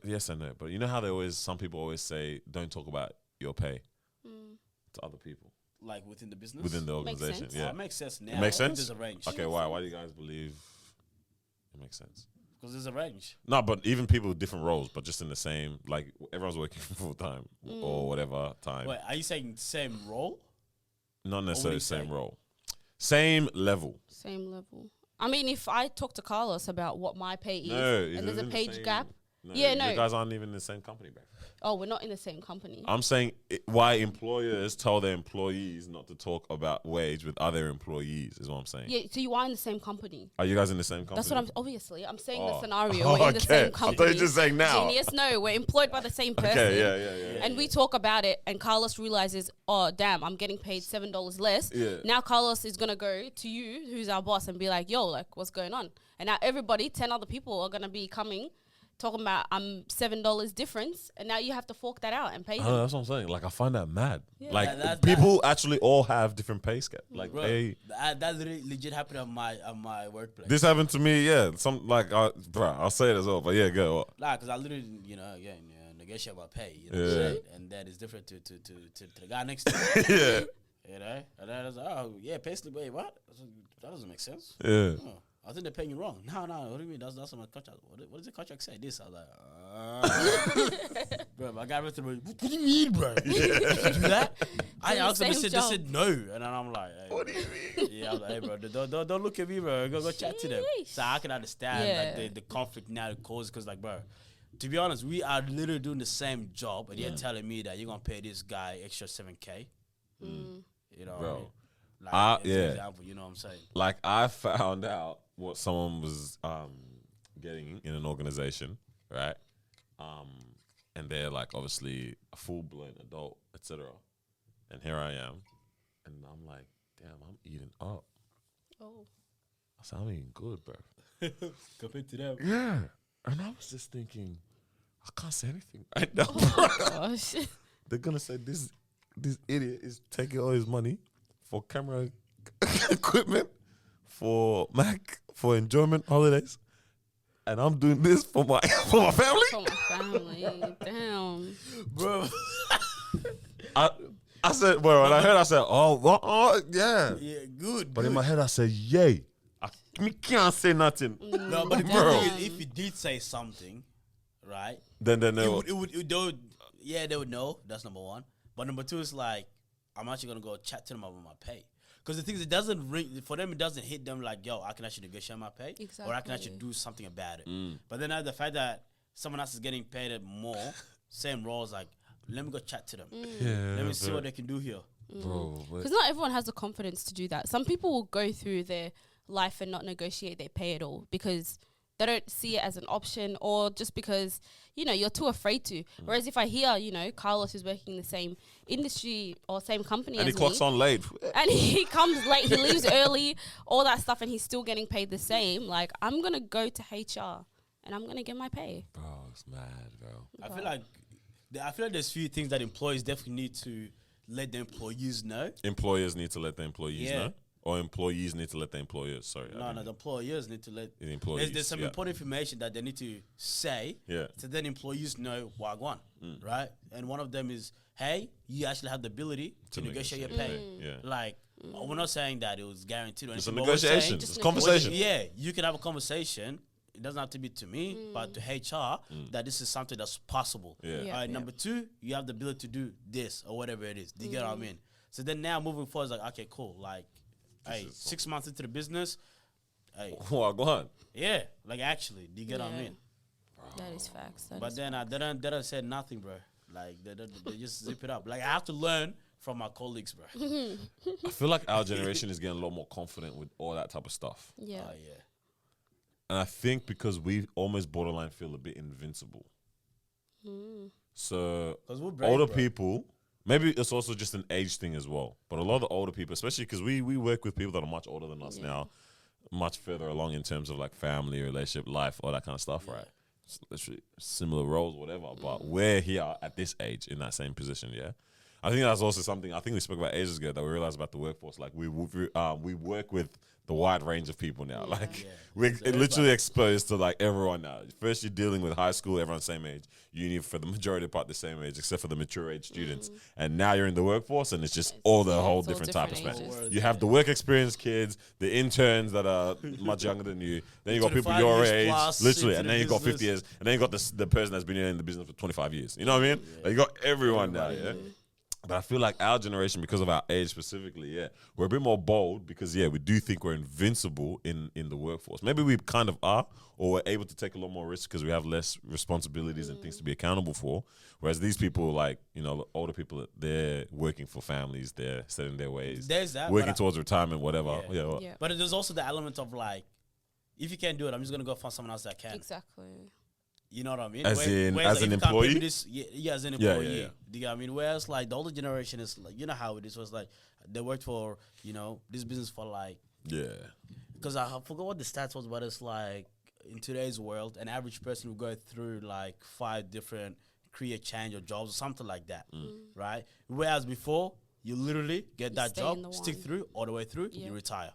Yes and no, but you know how some people always say, don't talk about your pay to other people Like within the business? within the Makes organization. sense. Yeah, It makes sense now. it makes sense. There's a range. Okay, why? Why do you guys believe it makes sense? Because there's a range. No, but even people with different roles, but just in the same, like everyone's working full time or whatever time. Wait, are you saying same role? Not necessarily the you same say? role, same level. Same level. I mean, if I talk to Carlos about what my pay is, No, and there's a in the page same- gap. No, Yeah, no. You guys aren't even in the same company, bro. Oh, we're not in the same company. I'm saying why employers tell their employees not to talk about wage with other employees is what I'm saying. Yeah, so you are in the same company. Are you guys in the same company? That's what I'm. Obviously, I'm saying the Oh. scenario. We're in the same I company. thought you were just saying now. Genius. No, we're employed by the same person. Okay, yeah. And we talk about it, and Carlos realizes, oh damn, I'm getting paid $7 less. Yeah. Now Carlos is gonna go to you, who's our boss, and be like, yo, like, what's going on? And now everybody, 10 other people, are gonna be coming, talking about $7 difference, and now you have to fork that out and pay I them. know, that's what I'm saying. Like, I find that mad. Yeah. Like, That- people actually all have different pay scale. Like, Bro, pay. that legit happened on my workplace. This happened to me, yeah. Bro, I'll say it as well, but yeah, go. Nah, because I literally, negotiate my pay. You know what Yeah. I'm saying? And that is different to the guy next to me. Yeah, You know? And then I was like, oh, yeah, pay slip, wait, what? I was like, that doesn't make sense. yeah. Oh, I think they're paying you wrong. No, what do you mean? That's what my contract. What does the contract say? This. I was like, bro, my guy went through. What do you mean, bro? You do that? I asked them. They said no, and then I'm like, hey, What do you mean? yeah, I was like, hey, bro, don't look at me, bro. Go chat to them. Sheesh. So I can understand Yeah. like the conflict now it causes, because like, bro, to be honest, we are literally doing the same job, and you're telling me that you're gonna pay this guy extra $7K. You know, Bro. what I mean? Like, as an yeah. example, you know what I'm saying? Like, I found out what someone was getting in an organization, right? And they're like obviously a full-blown adult, etc. And here I am, and I'm like, damn, I'm eating up. Oh. I said, I'm eating good, bro. Compared to them. Yeah. And I was just thinking, I can't say anything right now. Gosh. They're gonna say this idiot is taking all his money for camera equipment, for Mac, for enjoyment holidays, and I'm doing this for my family. For my family. Damn. Bro. I said, bro, when I heard, I said, oh, yeah. Yeah, good. But in my head, I said, yay. Me can't say nothing. No, but the Bro. thing is, if you did say something, right? Then they They will. would know. That's number one. But number two is like, I'm actually gonna go chat to them about my pay. Because the thing is, it doesn't ring for them. It doesn't hit them like, yo, I can actually negotiate my pay, or I can actually Exactly. do something about it. But then the fact that someone else is getting paid more, same roles, like, let me go chat to them. Yeah, Let me see what they can do here. bro. Because not everyone has the confidence to do that. Some people will go through their life and not negotiate their pay at all because they don't see it as an option, or just because, you're too afraid to. Whereas if I hear, Carlos is working in the same industry or same company And as he clocks me, on late. and he comes late, he leaves early, all that stuff, and he's still getting paid the same, like, I'm going to go to HR and I'm going to get my pay. Bro, it's mad, bro. I feel like there's few things that employees definitely need to let the employees know. Employers need to let the employees Yeah. know. Or employees need to let the employers. Sorry. I No, didn't- the employers need to let. The employees. There's some yeah. important information that they need to say. Yeah. So then employees know wagwan, right? And one of them is, hey, you actually have the ability to negotiate your pay. Yeah. Like, we're not saying that it was guaranteed or It's a anything. but we're saying- negotiation. It's a conversation. Yeah, you can have a conversation it doesn't have to be to me, but to HR that this is something that's possible. Yeah. Yeah. All right, number 2, you have the ability to do this or whatever it is. Do you get what I mean? So then now moving forward, it's like, okay, cool. Like, hey, 6 months into the business, hey, Well, go on. yeah, like actually, do you get what I mean? That is facts. That But is then they don't say nothing, bro. Like they just zip it up. Like I have to learn from my colleagues, bro. I feel like our generation is getting a lot more confident with all that type of stuff. yeah. Oh yeah. And I think because we almost borderline feel a bit invincible. So 'Cause we're brave, older bro. people, maybe it's also just an age thing as well. But a lot of the older people, especially because we work with people that are much older than us now, much further along in terms of like family, relationship, life, all that kind of stuff, right? It's literally similar roles, whatever. But we're here at this age in that same position, yeah. I think that's also something I think we spoke about ages ago that we realized about the workforce. Like we work with the wide range of people now. Like we're literally exposed to like everyone now. First, you're dealing with high school, everyone's same age. Uni for the majority part the same age, except for the mature age students. And now you're in the workforce, and it's just all the whole it's all different type of different spectrum. ages. You have the work experience kids, the interns that are much younger than you. Then you got people 25 your years age, plus literally, into and the then you got business. 50 years, and then you got the person that's been in the business for 25 years. You know what I mean? Like you got everyone now, yeah. But I feel like our generation, because of our age specifically, we're a bit more bold because, we do think we're invincible in the workforce. Maybe we kind of are, or we're able to take a lot more risks because we have less responsibilities and things to be accountable for. Whereas these people, like, older people, they're working for families, they're setting their ways, There's that, working but towards retirement, whatever. Yeah. Yeah. But there's also the element of like, if you can't do it, I'm just gonna go find someone else that can. Exactly. You know what I mean? As Whereas, an if you can't pay me employee? this, as an Yeah, employee. yeah. Do you get what I mean? Whereas like the older generation is like, you know how it is. Was like they worked for this business for like, Yeah. because I forgot what the stats was, but it's like in today's world, an average person will go through like 5 different career change or jobs or something like that, right? Whereas before, you literally get that stay job, in the stick one. through all the way through, Yeah. you retire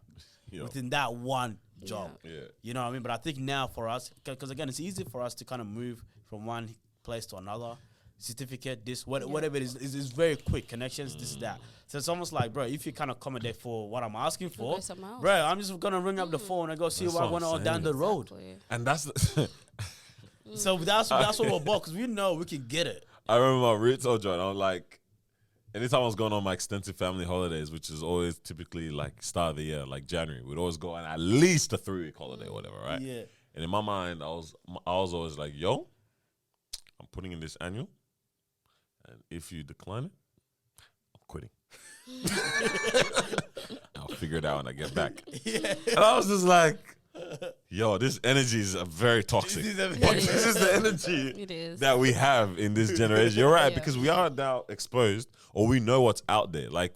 Yo. within that one job. Yeah. You know what I mean? But I think now for us, because again, it's easy for us to kind of move from one place to another. Certificate, this, whatever it is very quick. Connections, this, that. So it's almost like, bro, if you can't accommodate for what I'm asking for, go somewhere else. bro, I'm just going to ring up the phone and go see That's what I what want I'm on down the saying. road. Exactly. And that's So that's what we're about, because we know we can get it. I remember my retail joint. I was like, anytime I was going on my extensive family holidays, which is always typically like start of the year, like January, we'd always go on at least a 3-week holiday or whatever, right? Yeah. And in my mind, I was always like, yo, I'm putting in this annual, and if you decline it, I'm quitting. I'll figure it out when I get back. And I was just like, yo, this energy is very toxic. This is a- But this is the energy It is. that we have in this generation. You're right, Yeah. because we are now exposed, or we know what's out there. Like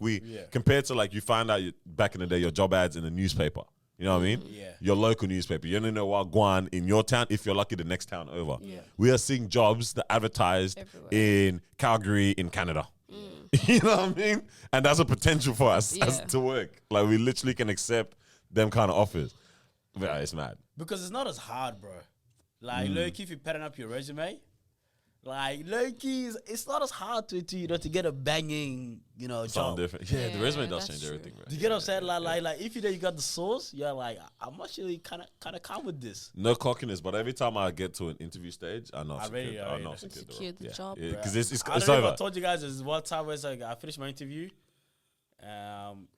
compared to like you find out back in the day your job ads in the newspaper. You know what I mean? Yeah. Your local newspaper. You only know what Guan in your town, if you're lucky, the next town over. Yeah. We are seeing jobs that advertised Everywhere. in Calgary, in Canada. You know what I mean? And that's a potential for us as Yeah. to work. Like we literally can accept them kind of offers. But it's mad. Because it's not as hard, bro. Like, low-key, if you're pattern up your resume, like, low-key, it's not as hard to get a banging, Something job. different. Yeah, the resume does that's change true. everything, bro. Do you get what I'm saying? Like, if you know you got the source, you're like, I'm actually kind of calm with this. No cockiness, but every time I get to an interview stage, I know I've Already, secured, already. I know I've secured Secured the job. Yeah, because it's I don't know if I over. told you guys there's one time where it's like I finished my interview, and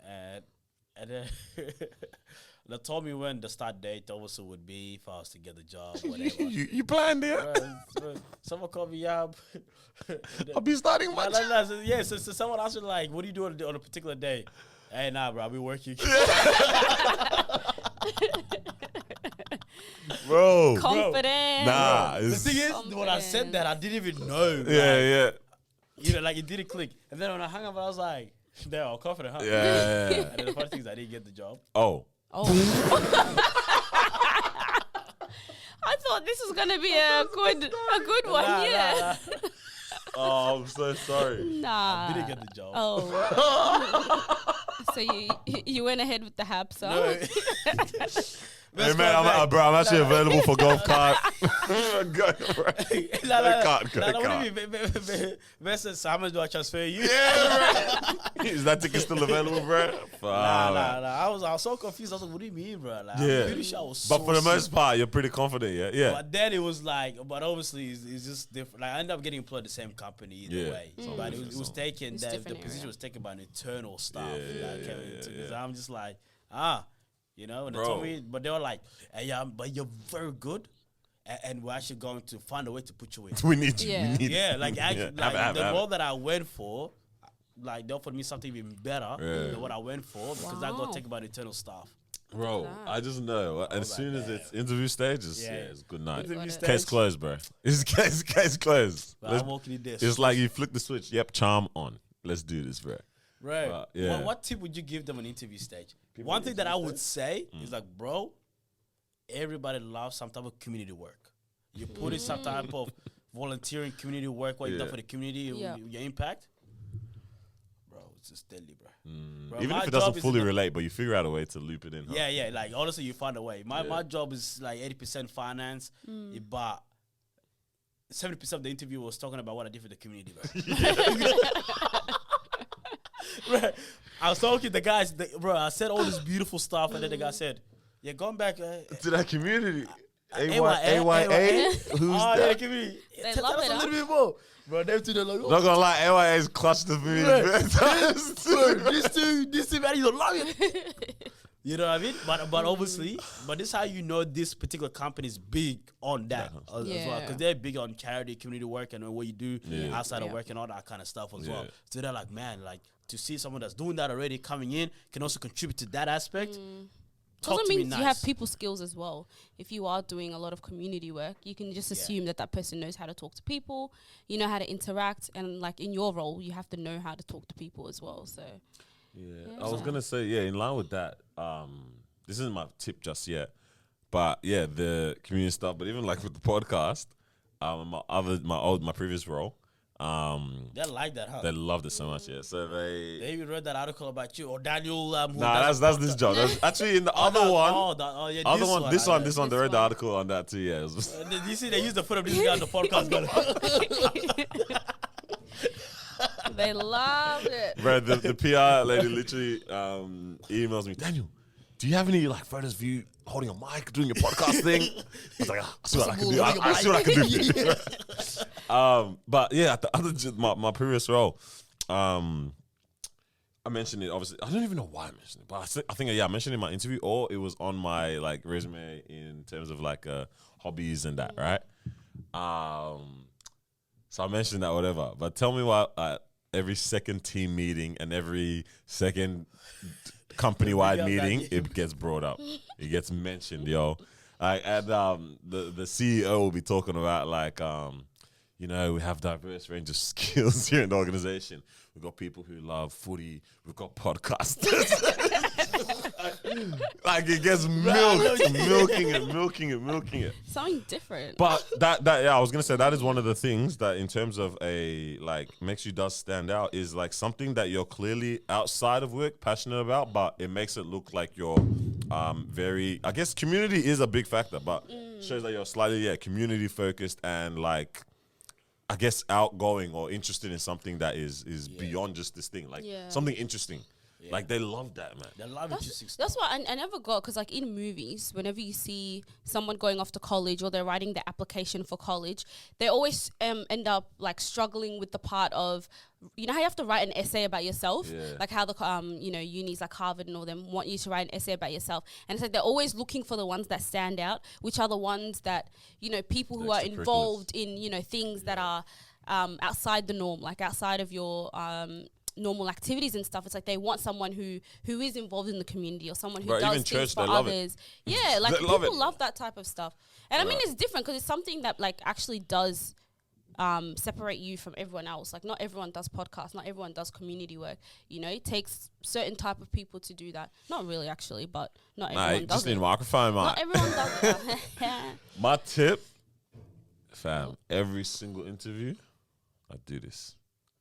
then they told me when the start date also would be if I was to get the job, whatever. you planned it. Bro, someone called me up. I'll be starting No, much. so someone asked me like, "What do you do on a particular day?" Hey, nah, bro, I'll be working. Bro. Confident. Nah. The It's, thing is, when I said that, I didn't even know. yeah. Like it didn't click. And then when I hung up, I was like, "Damn, I'm confident, huh?" Yeah. And then the funny thing is, I didn't get the job. Oh. Oh. I thought this was gonna be a good one. Nah, Yeah. nah, nah. Oh, I'm so sorry. Nah. I didn't get the job. Oh. So you went ahead with the haps, huh? No. Hey man, I'm actually available for golf cart. Go, bro. Versus, how much do I transfer you? Yeah, bro. Is that ticket still available, bro? Nah. I was so confused. I was like, what do you mean, bro? Like, Yeah. I'm pretty sure I was But so for the most sick. part, you're pretty confident, yeah. But then it was like, but obviously it's just different. Like I ended up getting employed the same company either Yeah. way. Mm. But it was taken, It's the different position area. was taken by an internal staff. Yeah, that came yeah, into- yeah. so I'm just like, you know, and they Bro. told me, but they were like, hey, but you're very good. And we're actually going to find a way to put you in. We need you. Yeah. We need Yeah, like actually, Yeah. like the Have it. role that I went for, like they offered me something even better Yeah. than what I went for because I Wow. got taken by the internal staff. Bro, that? I just know. As was soon like, as it's interview stage, it's, Yeah. it's good night. Interview Got it. Case stage, closed, bro. It's case closed. but I'm walking in this. It's like you flick the switch. Yep, charm on. Let's do this, bro. Right. yeah. What tip would you give them on interview stage? One thing that I would say is like, bro, everybody loves some type of community work. You put in some type of volunteering community work, what you've done Yeah. for the community, Yeah. your impact. Bro, it's just deadly, bro. Bro, Even my if it job doesn't is fully in the- relate, but you figure out a way to loop it in. Huh? Yeah, like honestly, you find a way. My Yeah. my job is like 80% finance, but 70% of the interview was talking about what I did for the community, bro. Right. I was talking to the guys, bro. I said all this beautiful stuff, and then the guy said, "Yeah, going back To that community. AYA? Who's yeah, that? give me. They Tell love us it, a huh? little bit more, bro. Them two, they're like, Not gonna lie, AYA's clutched the food. bro, this two, man, you don't love it. You know what I mean? But obviously, but this is how you know this particular company is big on that as well, Yeah. because they're big on charity, community work, and what you do Yeah. outside of Yeah. work and all that kind of stuff as Yeah. well. So they're like, man, like to see someone that's doing that already coming in can also contribute to that aspect. Talk Also to me means nice. you have people skills as well. If you are doing a lot of community work, you can just assume that that person knows how to talk to people, you know how to interact, and like in your role, you have to know how to talk to people as well. So Yeah, I was gonna say, in line with that, this isn't my tip just yet, but yeah, the community stuff. But even like with the podcast, my previous role, They like that, huh? they loved it so much. Yeah, so They they. even read that article about you or Daniel. Who Nah, does that's the this podcast. job. That's actually in the other one. Yeah, Other one, this one. They This read the one. article on that too. Yeah, it was, You see, they use the foot of this guy on the podcast. they loved it. bro, the PR lady literally emails me, Daniel, do you have any like photos of you holding a mic doing your podcast thing? I was like, I see what I can do. I see what I can do. But yeah, at the other my previous role, I mentioned it. Obviously, I don't even know why I mentioned it, but I think I mentioned it in my interview, or it was on my like resume in terms of like hobbies and that, right? So I mentioned that, whatever. But tell me why every second team meeting and every second company-wide Bring up that meeting, name. it gets brought up. It gets mentioned, yo. And the CEO will be talking about like, you know, we have diverse range of skills here in the organization. We've got people who love footy. We've got podcasters. Like it gets milking it. Something different. But I was gonna say that is one of the things that in terms of a like makes you does stand out is like something that you're clearly outside of work passionate about, but it makes it look like you're very, I guess community is a big factor, but shows that you're slightly community focused and like I guess outgoing or interested in something that is beyond just this thing, like something interesting. Like they love that, man. They love interesting stuff. That's what I never got, because like in movies, whenever you see someone going off to college or they're writing their application for college, they always end up like struggling with the part of, you know how you have to write an essay about yourself, like how the unis like Harvard and all them want you to write an essay about yourself, and it's like they're always looking for the ones that stand out, which are the ones that, you know, people who are involved in, you know, things that are outside the norm, like outside of your normal activities and stuff. It's like they want someone who is involved in the community or someone who Bro, does even things church, for they love it. others. Yeah, like They love people it. love that type of stuff. And I mean, it's different because it's something that like actually does separate you from everyone else. Like not everyone does podcasts, not everyone does community work. You know, it takes certain type of people to do that. Not really actually, but not everyone Nah, does just need it. a microphone, man. Not everyone does it. My tip, fam, every single interview, I do this.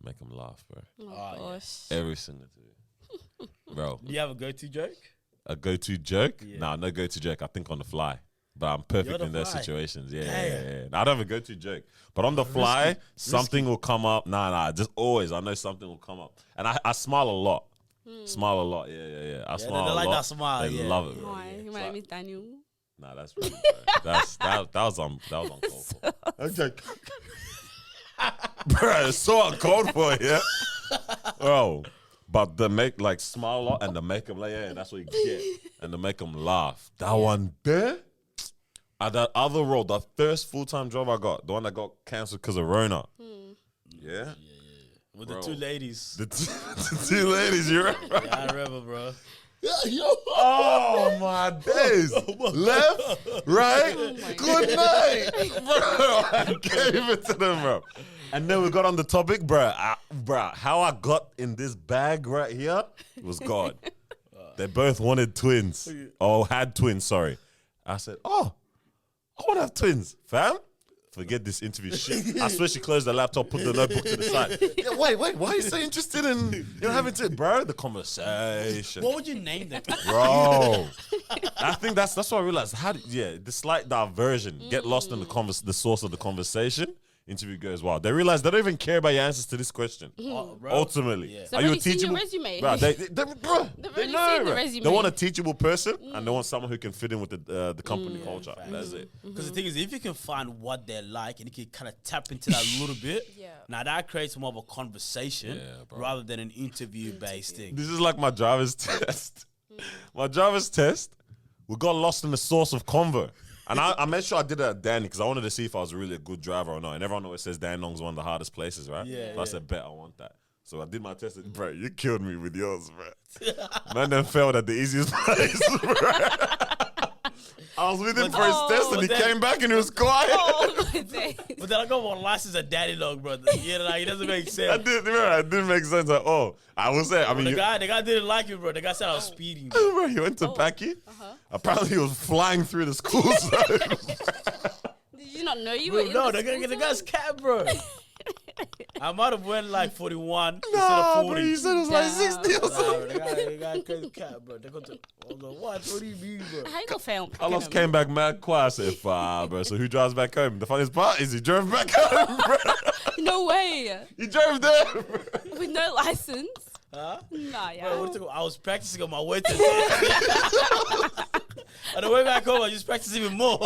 Make them laugh, bro. Oh gosh. Every single interview. Bro. Do you have a go-to joke? a go-to joke. Yeah. Nah, no go-to joke. I think on the fly. But I'm perfect You're the in those fly. situations. Yeah, Damn. yeah. Nah, I don't have a go-to joke. But on the fly, something will come up. Nah, just always. I know something will come up. And I smile a lot. Smile a lot. Yeah. I smile they a like lot. that smile, They yeah. love it, bro. Why? My name is Daniel. Nah, that's really, bro. That was uncalled for. Okay. Bro, it's so uncalled for, yeah. Bro. But the make like smile a lot and the make them like, yeah, that's what you get. And the make them laugh. That one there. At that other role, the first full-time job I got, the one that got cancelled because of Rona. Yeah. With Bro. the two ladies. The two ladies, you remember? Yeah, I remember, bro. Oh my days! Left, right, good night, bro. I gave it to them, bro. And then we got on the topic, bro. How I got in this bag right here was God. They both wanted twins. Oh, had twins. Sorry. I said, oh, I want to have twins, fam. Forget this interview shit. I swear she closed the laptop, put the notebook to the side. Yeah, wait, why are you so interested in having to, bro? The conversation, What would you name them? bro. I think that's what I realized. The slight diversion, get lost in the source of the conversation. Interview goes wild. They realize they don't even care about your answers to this question. Oh, bro. Ultimately, Yeah. So are you a already seen your teachable resume. Bro, they They've already know, seen the bro. resume. They want a teachable person and they want someone who can fit in with the company culture. facts. That's it. Because the thing is, if you can find what they're like and you can kind of tap into that a little bit, Yeah. now that creates more of a conversation rather than an interview-based thing. This is like my driver's test. My driver's test, we got lost in the source of convo. And I made sure I did it at Danny because I wanted to see if I was really a good driver or not. And everyone always says Danong's one of the hardest places, right? Yeah, So I said, bet I want that. So I did my test. Bro, you killed me with yours, bro. Man then failed at the easiest place, bro. I was with him for his test and he came back and he was quiet. Oh my days. But then I got one license at Daddy Dog, brother. You know, like, it doesn't make sense. It didn't make sense at all. I will say, I mean, The guy didn't like you, bro. The guy said I was speeding. Bro. bro, he went to Paki. Apparently he was flying through the school zone. Did you not know you Bro, were in no, the the guy's cat, bro. I might have went like 41 instead Nah, of 40. bro, you said it was like 60 or Nah, something. bro, the guy crazy cat, bro. They got to, I was like, what do you mean, bro? How you gonna fail? Carlos came back mad quiet. I said, bro, so who drives back home? The funniest part is he drove back home, bro. No way. He drove there, bro. With no license. Huh? Nah, yeah. Bro, I was practicing on my way to on the way back home, I just practiced even more.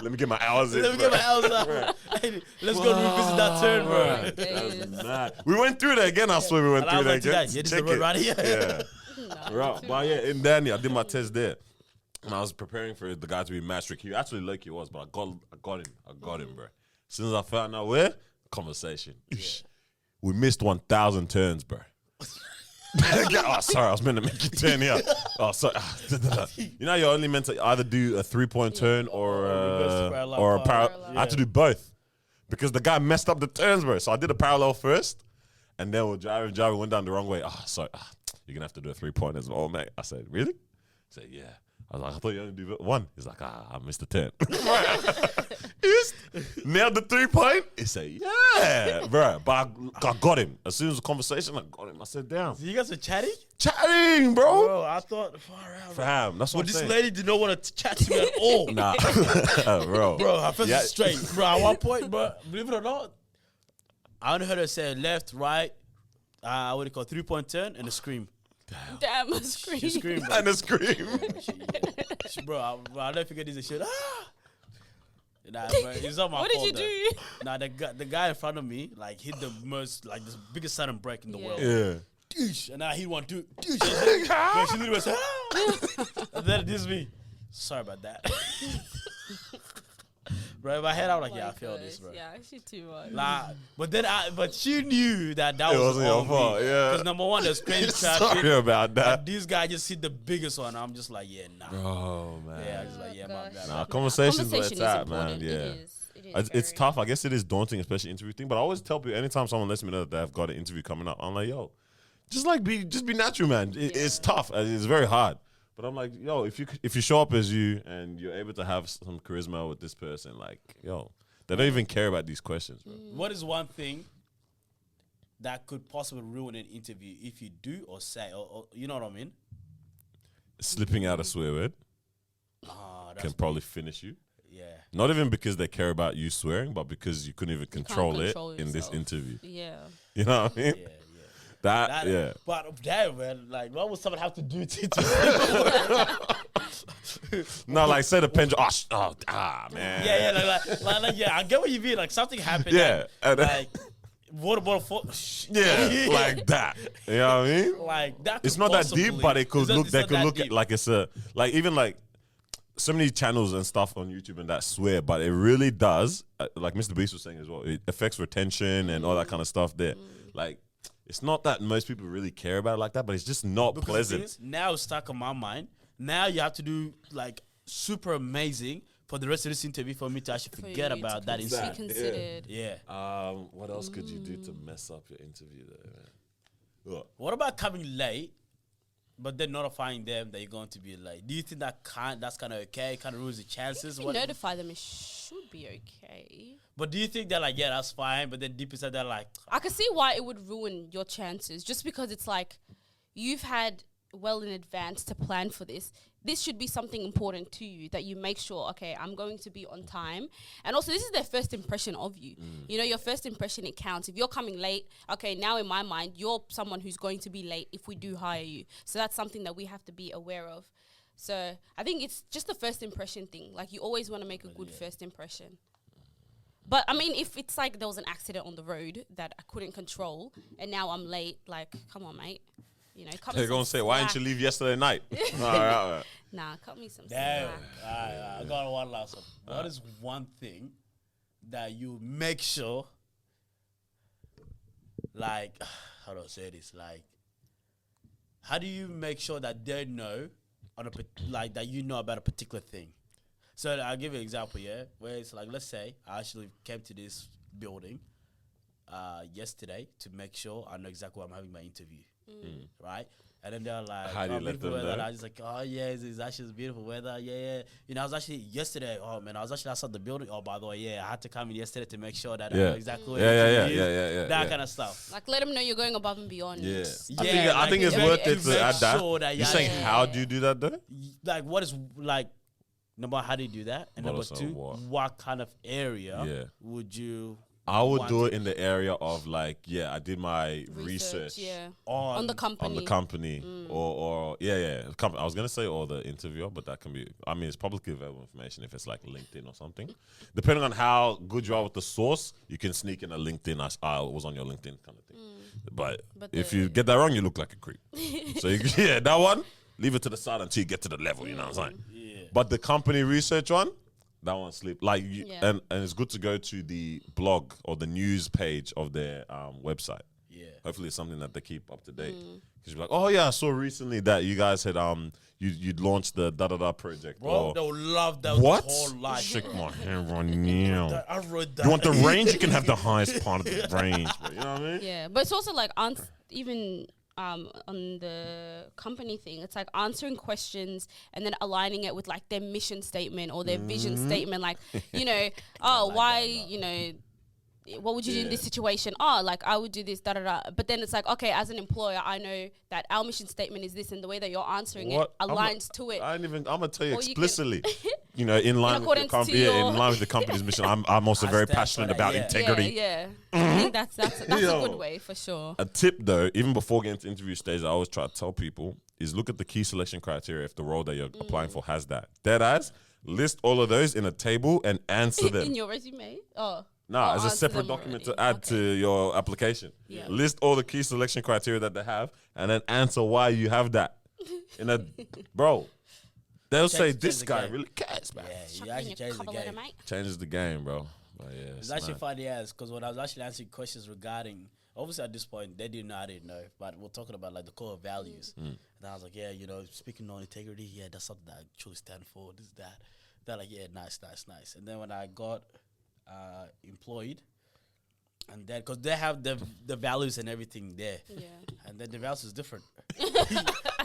Let me get my hours in, Let me bro. get my hours out. Hey, let's go revisit that turn, bro. Days. Nah. We went through there again. I swear we went And I through was there like, again. yeah, this is Check the road it. right here. Yeah. Right. But yeah, in Danny, I did my test there. And I was preparing for the guy to be match trick. He actually like he was, but I got him, bro. As soon as I found out where, conversation. Eesh. We missed 1,000 turns, bro. Oh, sorry, I was meant to make you turn here. Oh, sorry. You know, you're only meant to either do a 3-point turn or reverse parallel or a park. parallel. I had to do both because the guy messed up the turns, bro. So I did a parallel first, and then we're driving, went down the wrong way. Oh, sorry. You're gonna have to do a 3-point as well, mate. I said, really? He said, yeah. I was like, I thought you only do one. He's like, I missed the turn. Nailed the 3-point. He said, yeah, bro. But I got him. As soon as the conversation, I got him. I said, damn. You guys were chatting? Chatting, bro. Bro, I thought, far out. Fam, that's what But I'm this saying. lady did not want to chat to me at all. Nah, bro. Bro, her face Yeah. was straight. Bro, at one point, bro, believe it or not, I only heard her say left, right, what do you call 3-point turn, and a scream. Damn, a scream. She screamed, bro. And a scream. Bro, I don't forget this shit. Nah, bro, it's not my What did fault. you though. do? Nah, the guy in front of me like hit the most like the biggest sudden break in the Yeah. world. Yeah. Doosh, and now he want to doosh. Bro, she literally was and then this me. Sorry about that. Bro, in my head, I was like, yeah, I feel this, bro. Yeah, actually too much. Nah, but she knew that It wasn't your all fault, me. yeah. Because number one, there's crazy traffic. Sorry about that. And this guy just hit the biggest one. I'm just like, yeah, nah. Oh, man. Yeah, I just like, yeah, my bad. Nah, conversations where Conversation it's is at, man. important. Yeah. It is. It's very- tough. I guess it is daunting, especially interview thing. But I always tell people anytime someone lets me know that they've got an interview coming up, I'm like, yo, just be natural, man. It's tough. It's very hard. But I'm like, yo, if you show up as you and you're able to have some charisma with this person, like, yo, they don't even care about these questions, bro. What is one thing that could possibly ruin an interview if you do or say, or you know what I mean? slipping out a swear word Oh, can probably finish you. yeah. Not even because they care about you swearing, but because you couldn't even control control it in this yourself. interview. Yeah. You know what I mean? Yeah, yeah. That, yeah. But damn, man, like, what would someone have to do to No, like say the pendulum. Man. like, yeah, I get what you mean. Like, something happened. Yeah, and, and- like, water bottle fall. Yeah, like that. You know what I mean? Like, that It's could not that deep, possibly- but it could it's not- look. it's They not could that look at deep. like it's a like even like so many channels and stuff on YouTube and that swear, but it really does. Like Mr. Beast was saying as well, it affects retention and all that kind of stuff. There, like it's not that most people really care about it like that, but it's just not Because the thing pleasant. is, now it's stuck on my mind. Now you have to do like super amazing for the rest of this interview for me to actually For forget you to about that be incident. considered. Yeah. What else could you do to mess up your interview there, man? Ugh. What about coming late, but then notifying them that you're going to be late? Do you think that's kind of okay? Kind of ruins the chances. If you notify them, it should be okay. But do you think they're like, yeah, that's fine, but then deep inside they're like, I can see why it would ruin your chances, just because it's like you've had well in advance to plan for this. This should be something important to you that you make sure, okay, I'm going to be on time. And also, this is their first impression of you. You know, your first impression, it counts. If you're coming late, okay, now in my mind, you're someone who's going to be late if we do hire you. So that's something that we have to be aware of. So I think it's just the first impression thing. Like, you always want to make a good first impression. But I mean, if it's like there was an accident on the road that I couldn't control and now I'm late, like, come on, mate. You know, cut me They're some gonna say, "Why didn't slack. you leave yesterday night?" All right. Nah, cut me some damn. slack. I got one last one. What is one thing that you make sure, like, how do I say this? Like, how do you make sure that they know like that you know about a particular thing? So I'll give you an example, yeah, where it's like, let's say I actually came to this building yesterday to make sure I know exactly where I'm having my interview, right? And then they're like, How do you let beautiful them weather. know? And I was like, oh yeah, it's actually beautiful weather. Yeah. You know, I was actually yesterday. Oh man, I was actually outside the building. Oh, by the way, yeah, I had to come in yesterday to make sure that I Yeah. know exactly where Yeah, the yeah, interview yeah, is. yeah, That yeah. kind of stuff. Like, let them know you're going above and beyond. Yeah. Yeah, I think it's like, worth it make to add that. sure that You're saying, yeah. how do you do that though? Like, what is like? Number one, how do you do that? And But number also two, what? what kind of area Yeah. would you? I would want do it to- in the area of like, yeah, I did my research Yeah. on On the company. on the company or I was gonna say or the interviewer, but that can be. I mean, it's publicly available information if it's like LinkedIn or something. Depending on how good you are with the source, you can sneak in a LinkedIn. I was on your LinkedIn kind of thing. But if you get that wrong, you look like a creep. So yeah, that one, leave it to the side until you get to the level. You know what I'm saying? Yeah. But the company research one, that one sleep. Like, Yeah. and it's good to go to the blog or the news page of their website. Yeah. Hopefully, it's something that they keep up to date. Because you're like, oh yeah, I saw recently that you guys had you'd launched the da da da project. Bro, or, they'll love that what? whole life. Shake my hand right now. I wrote that. You want the range? You can have the highest part of the range. Bro. You know what I mean? Yeah, but it's also like even on the company thing, it's like answering questions and then aligning it with like their mission statement or their vision statement. Like, you know, why, you know, what would you do in this situation? Oh, like I would do this, da da da. But then it's like, okay, as an employer, I know that our mission statement is this, and the way that you're answering it aligns to it. I'm gonna tell you Or you explicitly. You know, in line with the accordance to company, your- in line with the company's mission. I'm also I very stand for passionate that, about yeah. integrity. Yeah. I think that's a Yo. good way for sure. A tip though, even before getting to interview stage, I always try to tell people is look at the key selection criteria if the role that you're applying for has that. Deadass, list all of those in a table and answer them. In your resume? Oh. Nah, Oh, as a answer separate them document already. to add Okay. to your application. Yeah. List all the key selection criteria that they have and then answer why you have that. Bro, they'll say Change this the guy game. really cares, man. Yeah, Chuck you it in actually your changed the cover letter, game. mate. Changes the game, bro. But yeah, It's actually mad. funny as because when I was actually answering questions regarding, obviously at this point they didn't know, I didn't know, but we're talking about like the core values. And I was like, yeah, you know, speaking on integrity, yeah, that's something that I truly stand for. This, that. They're like, yeah, nice. And then when I got employed, and then because they have the values and everything there, Yeah. and then the values is different.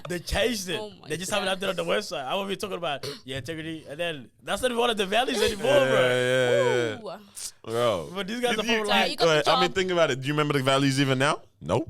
They changed it. Oh my They just haven't God. updated on the website. I will be talking about integrity, and then that's not even one of the values anymore, Yeah, bro. yeah, yeah. Ooh. Bro. But these guys are You- probably like, you got the I mean, job. think about it. Do you remember the values even now? Nope.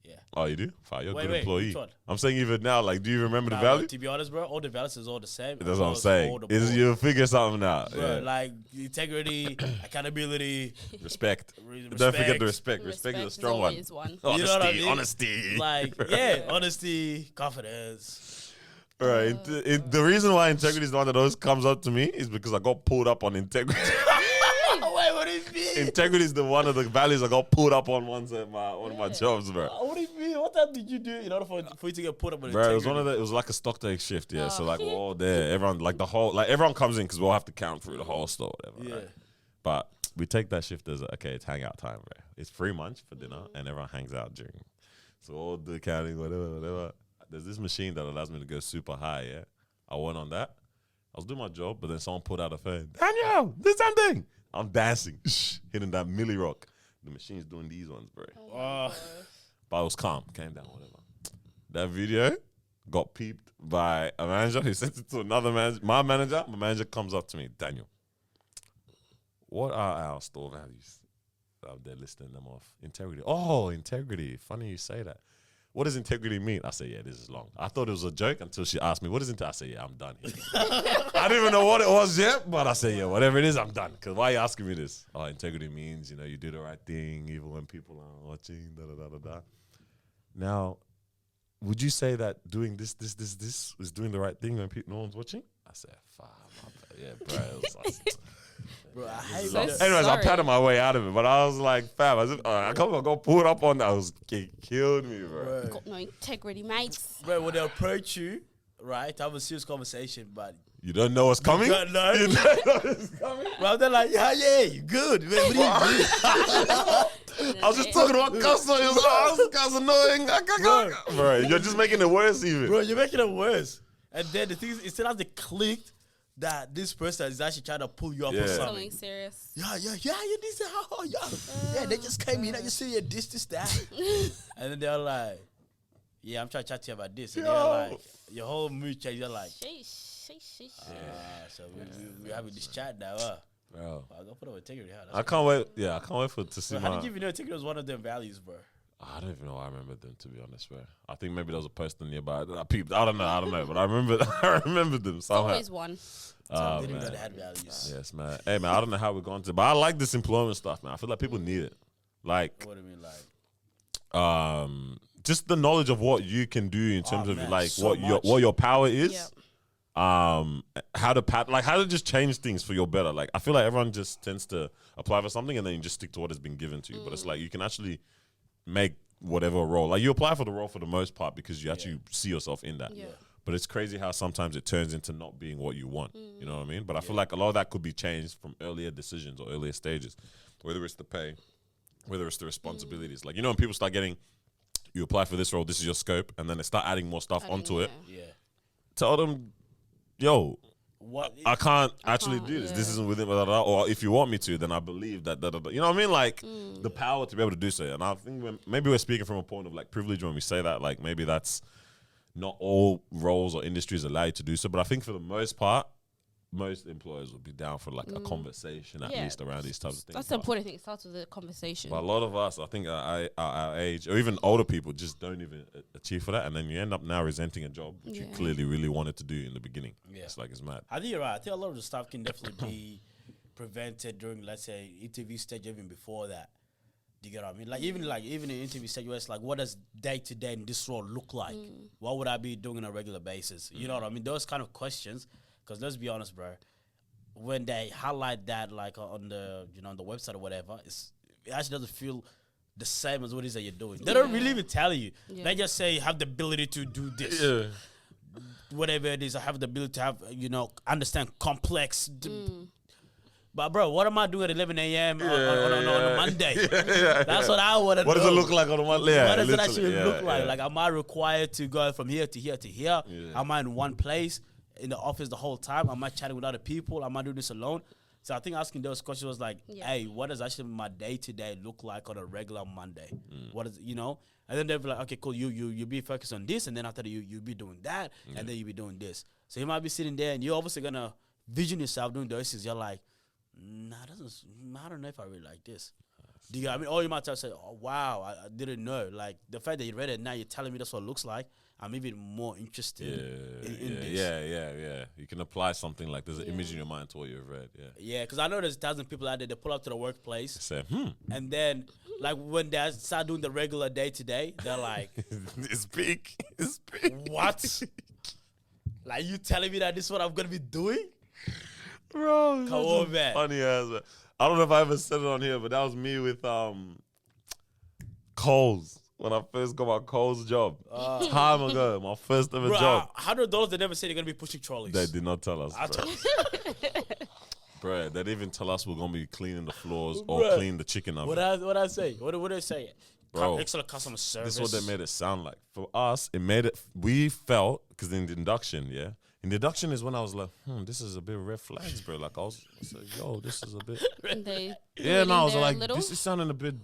yeah. Oh, you do? Fine, you're a good Wait, employee. which one? I'm saying even now, like, do you remember the Nah, value? to be honest, bro, all the values is all the same. That's what I'm across saying. all the Is board. you figure something out? Bro, Yeah. like integrity, accountability, Respect. respect. Don't forget the respect. Respect is a strong one. always one. You know what I mean? Honesty. Like, yeah, honesty, confidence. Right. The reason why integrity is the one that always comes up to me is because I got pulled up on integrity. Wait, what do you mean? Integrity is one of the values I got pulled up on once at one of my jobs, bro. What do you mean? What time did you do in order for you to get put up on Bro, it was integrity? it was like a stock take shift, yeah. So like we're all there, everyone like everyone comes in because we'll have to count through the whole store, whatever. Yeah. Right? But we take that shift as okay, it's hangout time, bro. It's free lunch for dinner, and everyone hangs out during. So all the counting, whatever. There's this machine that allows me to go super high. Yeah, I went on that. I was doing my job, but then someone pulled out a phone. Daniel, do something. I'm dancing, hitting that milli rock. The machine's doing these ones, bro. But I was calm, came down, whatever. That video got peeped by a manager who sent it to another manager. My manager comes up to me, Daniel, what are our store values? Out there listing them off. Integrity. Oh, integrity. Funny you say that. What does integrity mean? I say, yeah, this is long. I thought it was a joke until she asked me, what is integrity? I say, yeah, I'm done here. I didn't even know what it was yet, but I say, yeah, whatever it is, I'm done. Because why are you asking me this? Oh, integrity means, you do the right thing even when people aren't watching, da-da-da-da-da. Now, would you say that doing this is doing the right thing when no one's watching? I said, fuck, yeah, bro. It was like, Bro, I hate So that. anyways, I Sorry. patted my way out of it, but I was like, fam, I got pulled up on that. I was killed me, bro. Bro. Got no integrity, mates. Bro, when they approach you, right, to have a serious conversation, but You don't know what's coming? got no. You don't know what's coming? Bro, they're like, yeah, you good. Man, what do you mean? I was just talking about customer. He was like, oh, this guy's annoying. Bro, you're just making it worse even. Bro, you're making it worse. And then the thing is, instead of the clicked that this person is actually trying to pull you up Yeah. or something. Something serious. Yeah, you this, yeah, they just came in and you see this, that. And then they're like, yeah, I'm trying to chat to you about this. And they're like, your whole mood change. You're like, Sheesh. so we're having this chat now. Bro, I gotta put up integrity. I can't wait. Yeah, I can't wait to see Bro, how my. did you even know integrity was one of them values, bro? I don't even know why I remember them, to be honest, bro. I think maybe there was a poster nearby that I peeped. I don't know, but I remember them somehow. Always one. Oh, They didn't know man. they had values. Yes, man. Hey, man, I don't know how we're going to, but I like this employment stuff, man. I feel like people need it. Like, What do you mean, like? just the knowledge of what you can do in terms of man, like so much. what your power is. Yep. How to just change things for your better. Like, I feel like everyone just tends to apply for something and then you just stick to what has been given to you. But it's like you can actually make whatever role. Like, you apply for the role for the most part because you actually see yourself in that. Yeah. But it's crazy how sometimes it turns into not being what you want. You know what I mean? But I feel like a lot of that could be changed from earlier decisions or earlier stages, whether it's the pay, whether it's the responsibilities. Like, when people start getting, you apply for this role, this is your scope, and then they start adding more stuff onto it. Yeah. Tell them, yo, What? I can't actually can't, do this. yeah. This isn't within, blah, blah, blah. Or if you want me to, then I believe that. Da, da, da. You know what I mean? Like the power to be able to do so. And I think maybe we're speaking from a point of like privilege when we say that. Like maybe that's not all roles or industries allow you to do so. But I think for the most part, most employers would be down for like a conversation at Yeah. least around these types of things. That's the important thing. It starts with the conversation. But a lot of us, I think our age, or even older people, just don't even achieve for that. And then you end up now resenting a job which you Yeah. clearly really wanted to do in the beginning. Yeah. It's like, it's mad. I think you're right. I think a lot of the stuff can definitely be prevented during, let's say, interview stage, even before that. Do you get what I mean? Like even in interview stage, where it's like, what does day to day in this role look like? What would I be doing on a regular basis? You know what I mean? Those kind of questions. Because let's be honest, bro. When they highlight that, like on the on the website or whatever, it actually doesn't feel the same as what it is that you're doing. They don't really even tell you. Yeah. They just say you have the ability to do this. Yeah. Whatever it is, I have the ability to have, understand complex. But bro, what am I doing at 11 a.m. on a Monday? That's what I want to know. What does it look like on a monthly? What does it actually look like? Like, am I required to go from here to here to here? Yeah. Am I in one place in the office the whole time? Am I chatting with other people? Am I doing this alone? So I think asking those questions was like, hey, what does actually my day-to-day look like on a regular Monday? What is, And then they'll be like, okay, cool, you be focused on this, and then after that, you be doing that, and then you be doing this. So you might be sitting there, and you're obviously going to vision yourself doing those things. You're like, I don't know if I really like this. Do you get what I mean? Or you might have said, oh, wow, I didn't know. Like, the fact that you read it now, you're telling me that's what it looks like. I'm even more interested in this. Yeah. You can apply something like there's an image in your mind to what you've read. Yeah. Yeah, because I know there's 1,000 people out there, they pull up to the workplace. Say, And then, like, when they start doing the regular day-to-day, they're like, it's big. It's big. what? Like, you telling me that this is what I'm going to be doing? Bro, Come on, man. Funny ass, man. I don't know if I ever said it on here, but that was me with Coles. When I first got my Coles job. Time ago. My first ever job. $100, they never said they're going to be pushing trolleys. They did not tell us, I bro. told Bro, they didn't even tell us we're going to be cleaning the floors or Bruh. clean the chicken oven. What I say? What they say? Bro, Excellent customer service. This is what they made it sound like. For us, it made it, we felt, because in the induction, yeah, in the induction is when I was like, this is a bit red flags, bro. Like, I said, yo, this is a bit. And they Yeah, no, I was like, little. this is sounding a bit,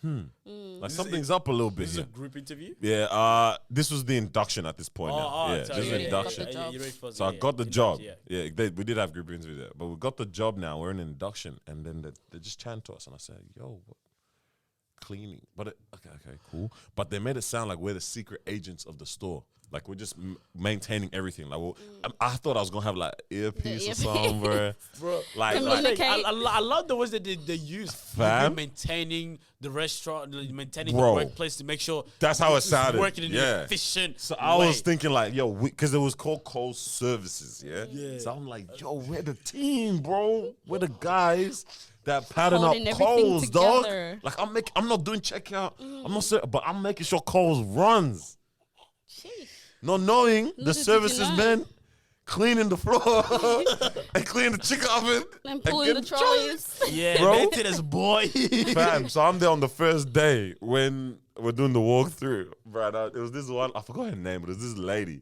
like something's up a little bit This is here. a group interview? Yeah, this was the induction at this point now. Yeah, so this is you induction. got the job. You're ready for- So I yeah, got the yeah, job. yeah. Yeah, we did have group interview there, but we got the job now. We're in induction, and then they just chatting to us, and I said, "Yo, what? Cleaning?" But okay, cool. But they made it sound like we're the secret agents of the store. Like we're just maintaining everything. Like I thought I was gonna have like earpiece or earpiece. something, bro. Bro, Like, Communicate. I love the words that they use. Fam? Maintaining the restaurant, maintaining Bro. the workplace to make sure That's how it it's sounded. working in an Yeah. efficient So I way. was thinking like, yo, because it was called Cold Services, yeah? Yeah. So I'm like, yo, we're the team, bro. We're the guys that pattern up Holding everything Coles, dog. together. Like I'm not doing checkout. I'm not certain, but I'm making sure Coles runs. Sheesh. Not knowing Little the did you services know. men cleaning the floor and cleaning the chicken oven And pulling the getting trolleys. Yeah, Bro. maintenance boy. Fam, so I'm there on the first day when we're doing the walkthrough. Right, it was this one, I forgot her name, but it was this lady.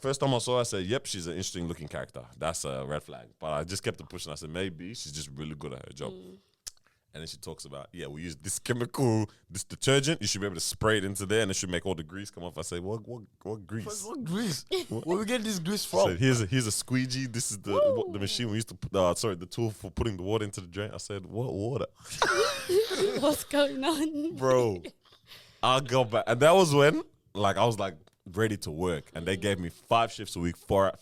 First time I saw her, I said, yep, she's an interesting looking character. That's a red flag. But I just kept it pushing. I said, maybe she's just really good at her job. And then she talks about, yeah, we use this chemical, this detergent. You should be able to spray it into there, and it should make all the grease come off. I say, what grease? What grease? Where we get this grease So from? here's a squeegee. This is the machine we used to put. The tool for putting the water into the drain. I said, what water, What's going on? bro? I go back, and that was when, like, I was like ready to work, and they gave me 5 shifts a week, 5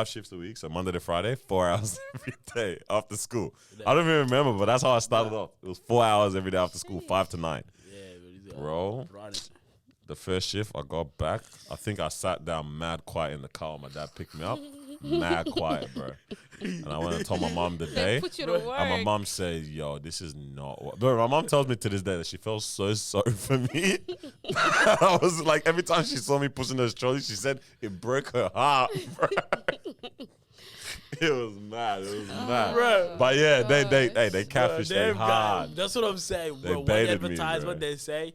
shifts a week, so Monday to Friday, 4 hours every day after school. I don't even remember, but that's how I started off. It was 4 hours every day after school, 5 to 9. Yeah, Bro, the first shift I got back, I think I sat down mad quiet in the car. My dad picked me up, mad quiet, bro. And I went and told my mom the day. Put you to work. And my mom said, yo, this is not what. Bro, my mom tells me to this day that she felt so sorry for me. I was like, every time she saw me pushing those trolleys, she said it broke her heart, bro. It was mad. It was mad. Bro. But yeah, they catfished me Them hard. guys, that's what I'm saying, They bro. When baited they me, advertise, bro. what they say.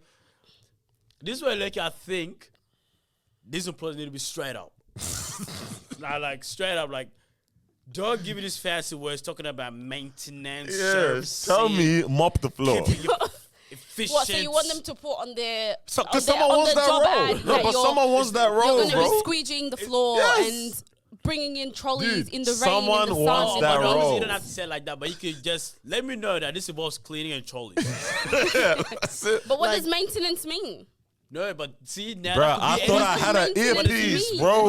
This is where, like, I think these employees need to be straight up. like straight up, like, don't give me these fancy words talking about maintenance. Yeah, servicing, tell me mop the floor. keeping you efficient. What? So you want them to put on their Because someone wants that role. No, but someone wants that You're role, going to bro. be squeegeing the floor Yes. and bringing in trolleys Dude, in the rain, someone in the wants sun. that but obviously role. you don't have to say it like that, but you could just let me know that this involves cleaning and trolleys. Yeah, that's it. But what Like- does maintenance mean? No, but see now, Bro, that I could be thought I anything. had an Maintenance earpiece, mean. bro.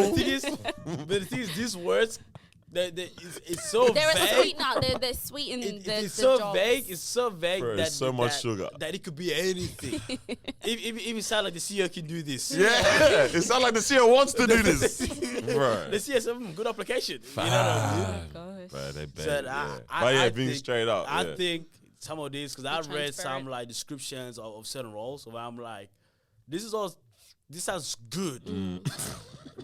But the thing is, these words, it's so They're a vague. sweetener. They're sweet in It's the so job. vague. It's so vague Bro, that it's so much that- sugar. that it could be anything. if it sounds like the CEO can do this, Yeah, it sounds like the CEO wants to do this. Bro. the CEO said, good application. You know what I mean? Gosh. Bro, they bad. So Yeah. I- But yeah, I being think- straight up. I yeah. think some of these, because I've read some transparent. like descriptions of certain roles, where I'm like, this sounds good.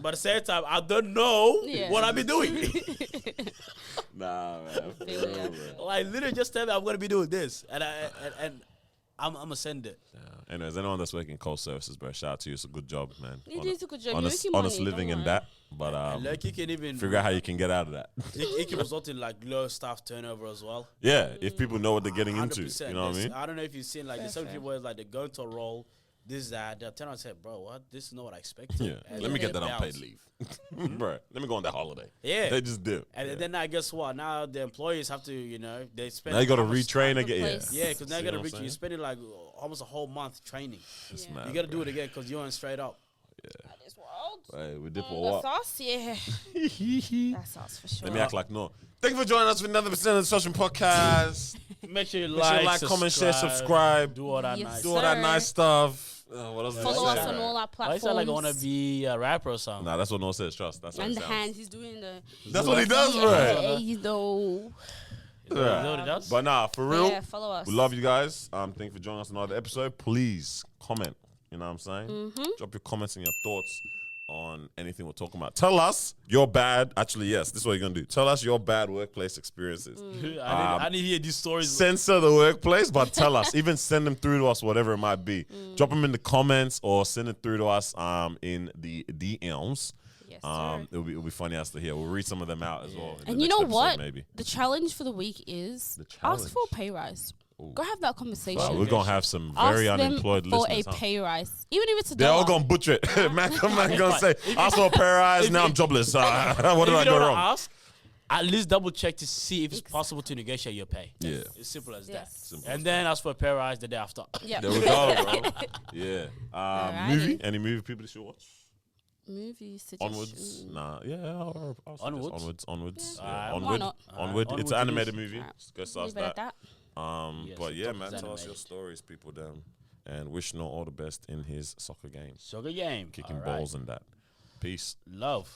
But at the same time, I don't know Yeah. what I'll be doing. Nah, man. For Feel real, ya. bro. Like literally, just tell me I'm gonna be doing this, and I'm gonna send it. Yeah. Anyways, anyone that's working cold services, bro, shout out to you. It's a good job, man. It is a good job. You're Honest, making honest money, living don't in worry. that. But Like you can even figure out how you can get out of that. it can result in like low staff turnover as well. Yeah, if people know what they're getting into. 100%. You know what I mean? I don't know if you've seen like there's some Fair. people where it's like they go into a role, this, that. They'll turn around and say, bro, what? This is not what I expected. Yeah. And Let me then get that they unpaid bounce. leave. Bro, let me go on that holiday. Yeah. They just do. And then now, guess what? Now the employees have to, you know, they spend. Now you got to how much retrain time- again. Yeah. Replace. Yeah, because now See you got to what I'm reach. You're saying? spending like almost a whole month training. It's Yeah. mad, You got to bro. do it again because you weren't straight up. That is wild. Hey, we dip The or what? sauce, yeah. That sauce for sure. Let me act like no. Thank you for joining us for another Percent of Discussion podcast. Make sure you Make sure you like, comment, share, subscribe. Do all that Yes, nice. Do all that Sir. nice stuff. What else did I Follow say? us on all our Why platforms. you sound like I want to be a rapper or something? Nah, that's what Noah says. Trust. That's what And it the sounds. hands, he's doing the. That's what he does, bro. Hey, though. Is that what it does? But nah, for real, Yeah, follow us. we love you guys. Thank you for joining us on another episode. Please comment. You know what I'm saying? Mm-hmm. Drop your comments and your thoughts on anything we're talking about. Tell us your bad. Actually, yes, this is what you're gonna do. Tell us your bad workplace experiences. I need to hear these stories. Censor the workplace, but tell us. Even send them through to us, whatever it might be. Drop them in the comments or send it through to us in the DMs. Yes, sir. It'll be funny as to hear. We'll read some of them out as well. in the And you next know episode, what? Maybe. The challenge for the week is The ask for challenge. a pay rise. Go have that conversation. Wow, we're gonna have some Ask very them unemployed for listeners. a huh? pay rise, even if it's a They're all dollar. gonna butcher it. man gonna say, I saw a pay rise, now I'm jobless. What If did I you go don't wrong? ask, at least double check to see if it's possible to negotiate your pay. Yeah. It's simple as that. Yes. Simple And then ask for a pay rise the day after. Yeah. There we go, bro. Yeah. Alrighty. Movie? Any movie people should watch? Movie suggestion. Onwards? Nah, yeah. I'll suggest Onwards? Onwards. Yeah. Yeah. Alright, why Onward. not? Onward. Alright, It's an Onward it animated is. movie. Alright. Just go start Leave it at that. that. Yes, But yeah, top man, is tell us your animated. stories, people. Them, and wish Noah all the best in his soccer game, Sugar game. kicking Alright. balls and that. Peace. Love.